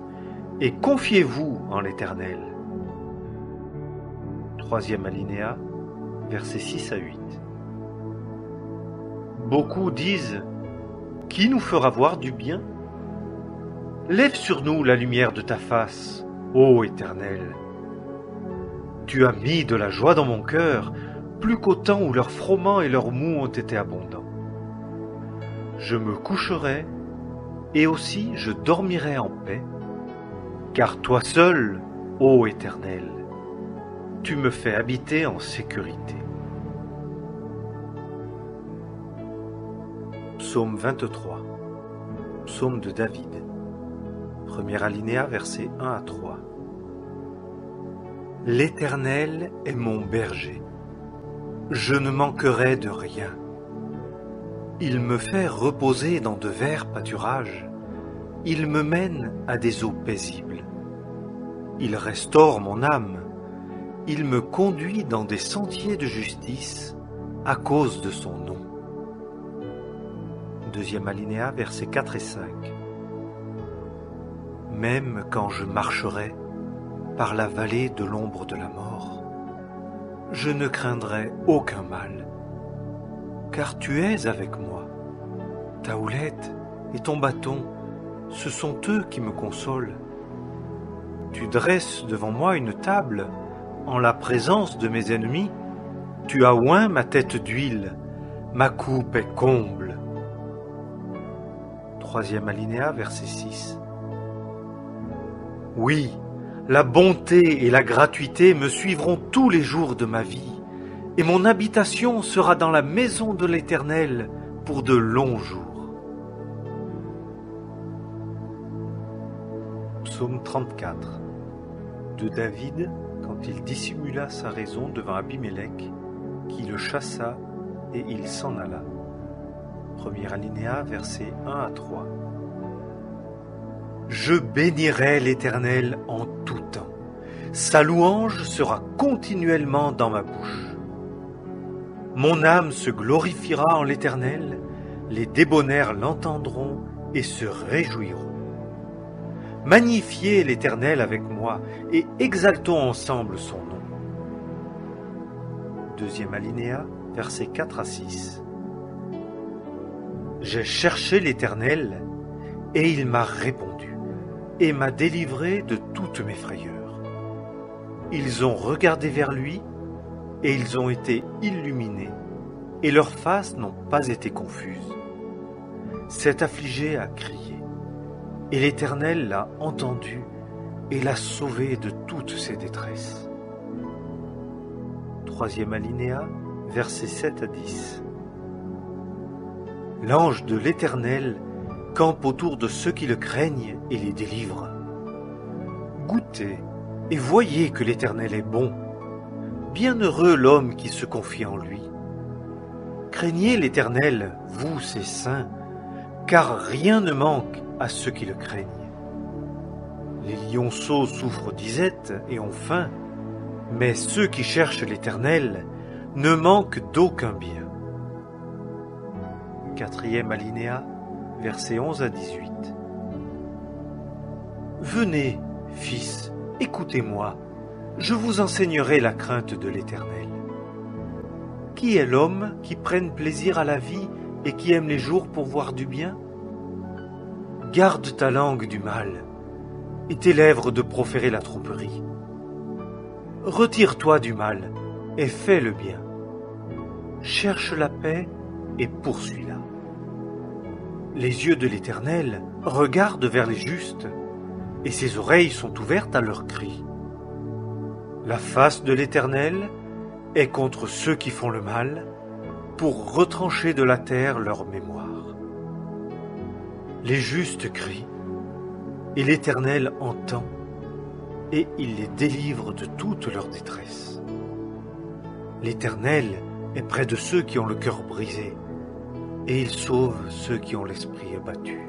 et confiez-vous en l'Éternel. Troisième alinéa, versets 6 à 8. Beaucoup disent « Qui nous fera voir du bien ?» Lève sur nous la lumière de ta face, ô Éternel. Tu as mis de la joie dans mon cœur, plus qu'au temps où leurs froment et leurs mous ont été abondants. Je me coucherai, et aussi je dormirai en paix, car toi seul, ô Éternel, tu me fais habiter en sécurité. Psaume 23, psaume de David, premier alinéa, versets 1 à 3. L'Éternel est mon berger, je ne manquerai de rien. Il me fait reposer dans de verts pâturages, il me mène à des eaux paisibles. Il restaure mon âme, il me conduit dans des sentiers de justice à cause de son nom. Deuxième alinéa, versets 4 et 5. Même quand je marcherai par la vallée de l'ombre de la mort, je ne craindrai aucun mal, car tu es avec moi. Ta houlette et ton bâton, ce sont eux qui me consolent. Tu dresses devant moi une table en la présence de mes ennemis. Tu as oint ma tête d'huile, ma coupe est comble. Troisième alinéa, verset 6. Oui, la bonté et la gratuité me suivront tous les jours de ma vie, et mon habitation sera dans la maison de l'Éternel pour de longs jours. Psaume 34 de David quand il dissimula sa raison devant Abimélec, qui le chassa et il s'en alla. Premier alinéa, versets 1 à 3. Je bénirai l'Éternel en tout temps. Sa louange sera continuellement dans ma bouche. Mon âme se glorifiera en l'Éternel, les débonnaires l'entendront et se réjouiront. Magnifiez l'Éternel avec moi et exaltons ensemble son nom. Deuxième alinéa, versets 4 à 6. J'ai cherché l'Éternel et il m'a répondu et m'a délivré de toutes mes frayeurs. Ils ont regardé vers lui et ils ont été illuminés et leurs faces n'ont pas été confuses. Cet affligé a crié et l'Éternel l'a entendu et l'a sauvé de toutes ses détresses. Troisième alinéa, versets 7 à 10. L'ange de l'Éternel campe autour de ceux qui le craignent et les délivre. Goûtez et voyez que l'Éternel est bon. Bienheureux l'homme qui se confie en lui. Craignez l'Éternel, vous ses saints, car rien ne manque à ceux qui le craignent. Les lionceaux souffrent disette et ont faim, mais ceux qui cherchent l'Éternel ne manquent d'aucun bien. Quatrième alinéa, versets 11 à 18. Venez, fils, écoutez-moi, je vous enseignerai la crainte de l'Éternel. Qui est l'homme qui prenne plaisir à la vie et qui aime les jours pour voir du bien? Garde ta langue du mal et tes lèvres de proférer la tromperie. Retire-toi du mal et fais le bien. Cherche la paix et poursuis-la. Les yeux de l'Éternel regardent vers les justes, et ses oreilles sont ouvertes à leurs cris. La face de l'Éternel est contre ceux qui font le mal, pour retrancher de la terre leur mémoire. Les justes crient, et l'Éternel entend, et il les délivre de toute leur détresse. L'Éternel est près de ceux qui ont le cœur brisé, et il sauve ceux qui ont l'esprit abattu.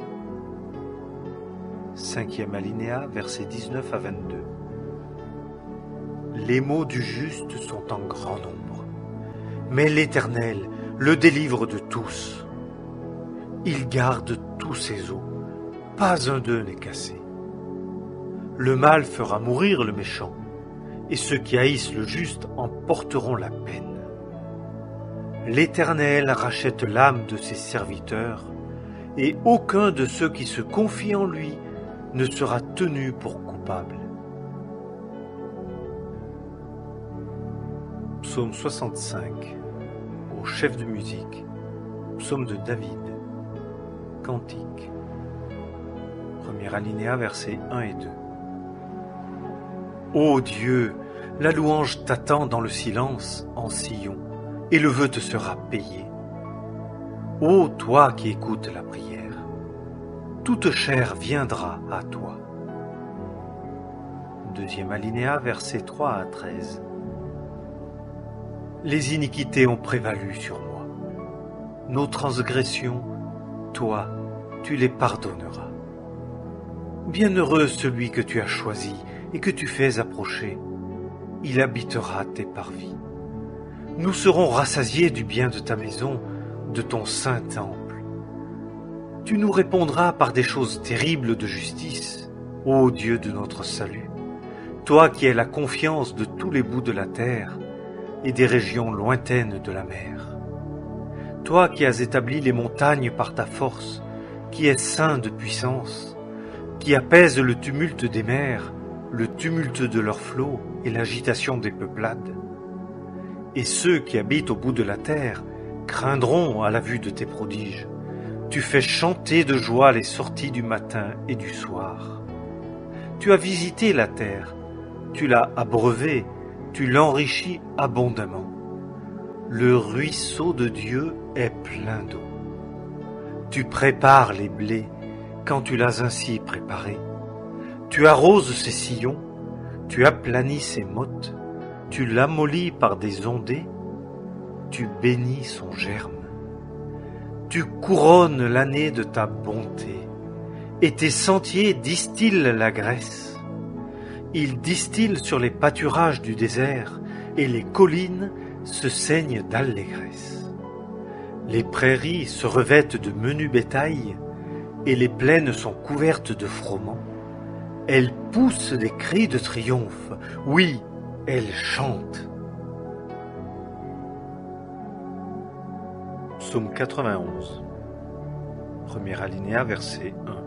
5e alinéa, versets 19 à 22. Les maux du juste sont en grand nombre, mais l'Éternel le délivre de tous. Il garde tous ses os, pas un d'eux n'est cassé. Le mal fera mourir le méchant, et ceux qui haïssent le juste en porteront la peine. L'Éternel rachète l'âme de ses serviteurs, et aucun de ceux qui se confient en lui ne sera tenu pour coupable. Psaume 65, au chef de musique, psaume de David, cantique. Premier alinéa, versets 1 et 2. Ô Dieu, la louange t'attend dans le silence, en Sion, et le vœu te sera payé. Ô toi qui écoutes la prière, toute chair viendra à toi. Deuxième alinéa, versets 3 à 13. Les iniquités ont prévalu sur moi. Nos transgressions, toi, tu les pardonneras. Bienheureux celui que tu as choisi et que tu fais approcher. Il habitera tes parvis. Nous serons rassasiés du bien de ta maison, de ton saint temple. Tu nous répondras par des choses terribles de justice, ô Dieu de notre salut, toi qui es la confiance de tous les bouts de la terre et des régions lointaines de la mer. Toi qui as établi les montagnes par ta force, qui es saint de puissance, qui apaise le tumulte des mers, le tumulte de leurs flots et l'agitation des peuplades. Et ceux qui habitent au bout de la terre craindront à la vue de tes prodiges. Tu fais chanter de joie les sorties du matin et du soir. Tu as visité la terre, tu l'as abreuvée, tu l'enrichis abondamment. Le ruisseau de Dieu est plein d'eau. Tu prépares les blés quand tu l'as ainsi préparé. Tu arroses ses sillons, tu aplanis ses mottes, tu l'amollis par des ondées, tu bénis son germe. Tu couronnes l'année de ta bonté, et tes sentiers distillent la graisse. Ils distillent sur les pâturages du désert, et les collines se saignent d'allégresse. Les prairies se revêtent de menu bétail, et les plaines sont couvertes de froment. Elles poussent des cris de triomphe, oui, elles chantent. Psaume 91, premier alinéa, verset 1.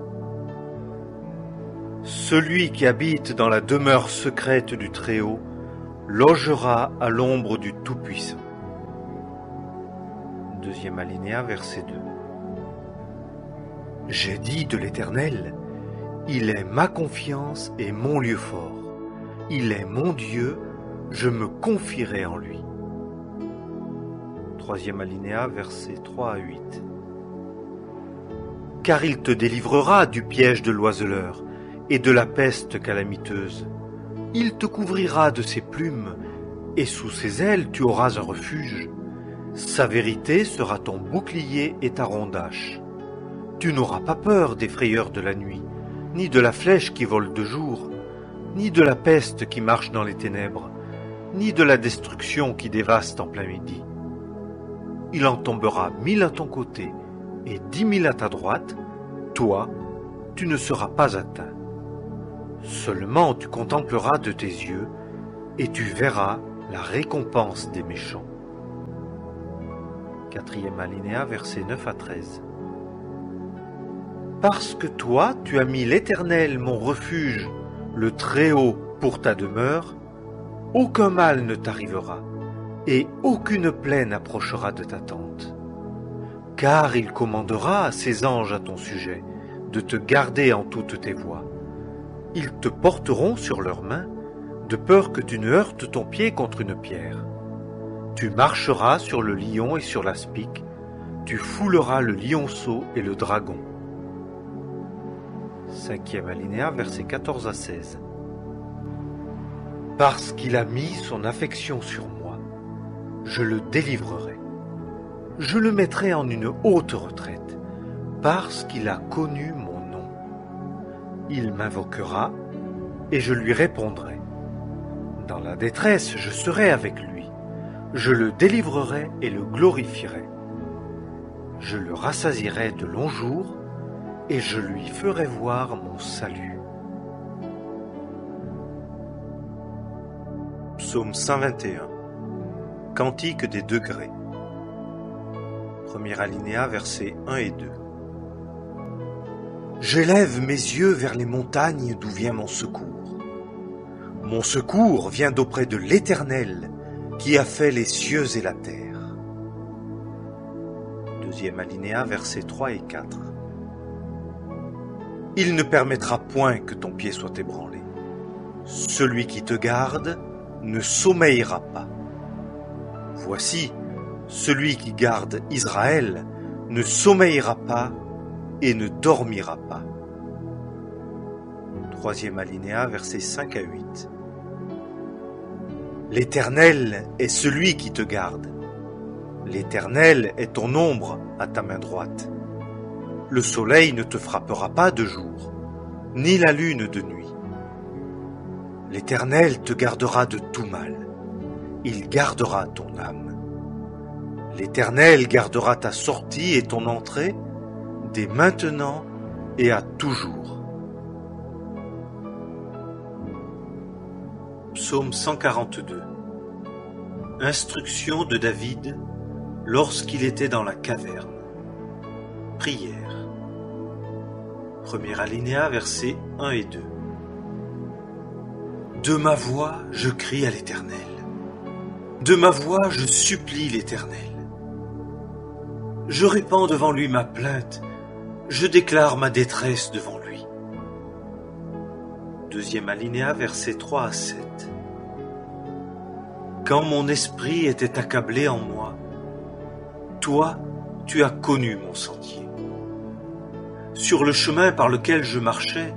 Celui qui habite dans la demeure secrète du Très-Haut logera à l'ombre du Tout-Puissant. Deuxième alinéa, verset 2. J'ai dit de l'Éternel, il est ma confiance et mon lieu fort. Il est mon Dieu, je me confierai en lui. Troisième alinéa, versets 3 à 8. Car il te délivrera du piège de l'oiseleur et de la peste calamiteuse. Il te couvrira de ses plumes, et sous ses ailes tu auras un refuge. Sa vérité sera ton bouclier et ta rondache. Tu n'auras pas peur des frayeurs de la nuit, ni de la flèche qui vole de jour, ni de la peste qui marche dans les ténèbres, ni de la destruction qui dévaste en plein midi. Il en tombera 1000 à ton côté et 10 000 à ta droite, toi, tu ne seras pas atteint. Seulement tu contempleras de tes yeux et tu verras la récompense des méchants. Quatrième alinéa, versets 9 à 13. Parce que toi, tu as mis l'Éternel, mon refuge, le Très-Haut pour ta demeure, aucun mal ne t'arrivera, et aucune plaie n'approchera de ta tente. Car il commandera à ses anges à ton sujet, de te garder en toutes tes voies. Ils te porteront sur leurs mains, de peur que tu ne heurtes ton pied contre une pierre. Tu marcheras sur le lion et sur l'aspic, tu fouleras le lionceau et le dragon. 5e alinéa, versets 14 à 16. Parce qu'il a mis son affection sur moi, je le délivrerai. Je le mettrai en une haute retraite, parce qu'il a connu mon nom. Il m'invoquera, et je lui répondrai. Dans la détresse, je serai avec lui. Je le délivrerai et le glorifierai. Je le rassasierai de longs jours, et je lui ferai voir mon salut. Psaume 121. Cantique des degrés. Premier alinéa, versets 1 et 2. J'élève mes yeux vers les montagnes d'où vient mon secours. Mon secours vient d'auprès de l'Éternel, qui a fait les cieux et la terre. Deuxième alinéa, versets 3 et 4. Il ne permettra point que ton pied soit ébranlé. Celui qui te garde ne sommeillera pas. Voici, celui qui garde Israël ne sommeillera pas et ne dormira pas. Troisième alinéa, versets 5 à 8. L'Éternel est celui qui te garde. L'Éternel est ton ombre à ta main droite. Le soleil ne te frappera pas de jour, ni la lune de nuit. L'Éternel te gardera de tout mal. Il gardera ton âme. L'Éternel gardera ta sortie et ton entrée, dès maintenant et à toujours. Psaume 142. Instruction de David lorsqu'il était dans la caverne. Prière. Premier alinéa, versets 1 et 2. De ma voix, je crie à l'Éternel. De ma voix, je supplie l'Éternel. Je répands devant lui ma plainte, je déclare ma détresse devant lui. Deuxième alinéa, versets 3 à 7. Quand mon esprit était accablé en moi, toi, tu as connu mon sentier. Sur le chemin par lequel je marchais,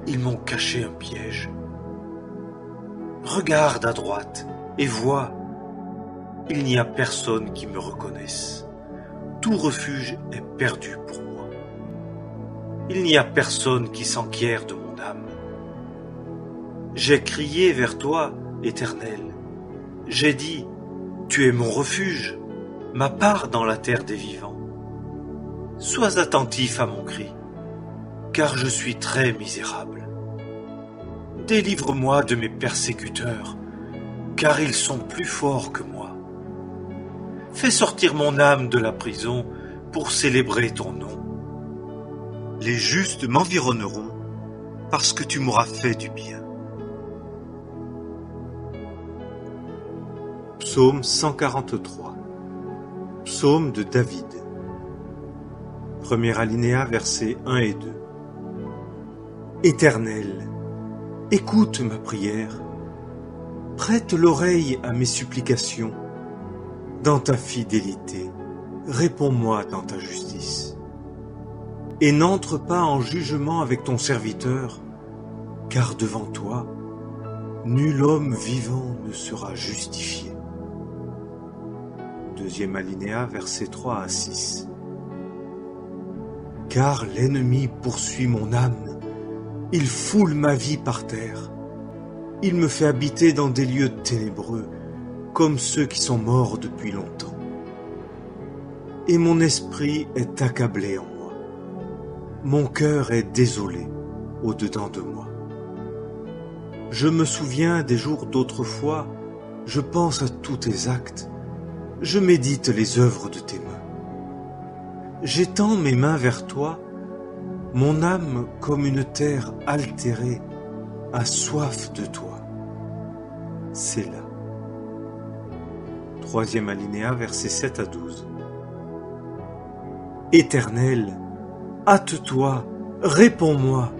ils m'ont caché un piège. Regarde à droite et vois, il n'y a personne qui me reconnaisse. Tout refuge est perdu pour moi. Il n'y a personne qui s'enquiert de mon âme. J'ai crié vers toi, Éternel. J'ai dit, tu es mon refuge, ma part dans la terre des vivants. Sois attentif à mon cri, car je suis très misérable. Délivre-moi de mes persécuteurs, car ils sont plus forts que moi. Fais sortir mon âme de la prison pour célébrer ton nom. Les justes m'environneront parce que tu m'auras fait du bien. Psaume 143. Psaume de David. Premier alinéa, versets 1 et 2. Éternel, écoute ma prière, prête l'oreille à mes supplications. Dans ta fidélité, réponds-moi dans ta justice. Et n'entre pas en jugement avec ton serviteur, car devant toi, nul homme vivant ne sera justifié. Deuxième alinéa, versets 3 à 6. Car l'ennemi poursuit mon âme, il foule ma vie par terre. Il me fait habiter dans des lieux ténébreux, comme ceux qui sont morts depuis longtemps. Et mon esprit est accablé en moi. Mon cœur est désolé au-dedans de moi. Je me souviens des jours d'autrefois, je pense à tous tes actes, je médite les œuvres de tes mains. J'étends mes mains vers toi, mon âme comme une terre altérée a soif de toi. C'est là. Troisième alinéa, versets 7 à 12. Éternel, hâte-toi, réponds-moi,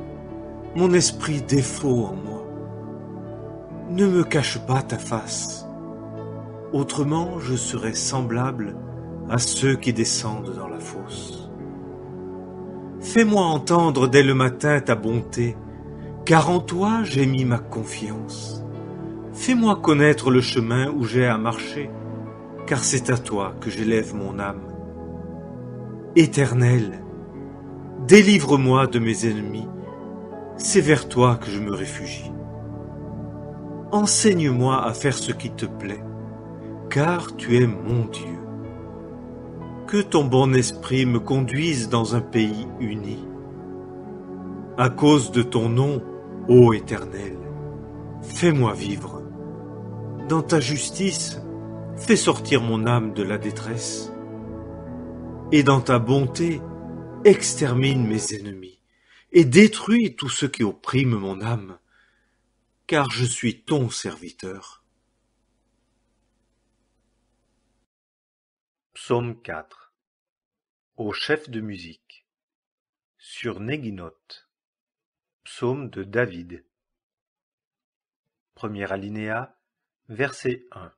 mon esprit défaut en moi. Ne me cache pas ta face, autrement je serais semblable à ceux qui descendent dans la fosse. Fais-moi entendre dès le matin ta bonté, car en toi j'ai mis ma confiance. Fais-moi connaître le chemin où j'ai à marcher, car c'est à toi que j'élève mon âme. Éternel, délivre-moi de mes ennemis, c'est vers toi que je me réfugie. Enseigne-moi à faire ce qui te plaît, car tu es mon Dieu. Que ton bon esprit me conduise dans un pays uni. À cause de ton nom, ô Éternel, fais-moi vivre. Dans ta justice, fais sortir mon âme de la détresse. Et dans ta bonté, extermine mes ennemis et détruis tous ceux qui oppriment mon âme, car je suis ton serviteur. Psaume 4. Au chef de musique. Sur Néguinoth. Psaume de David. Premier alinéa, verset 1.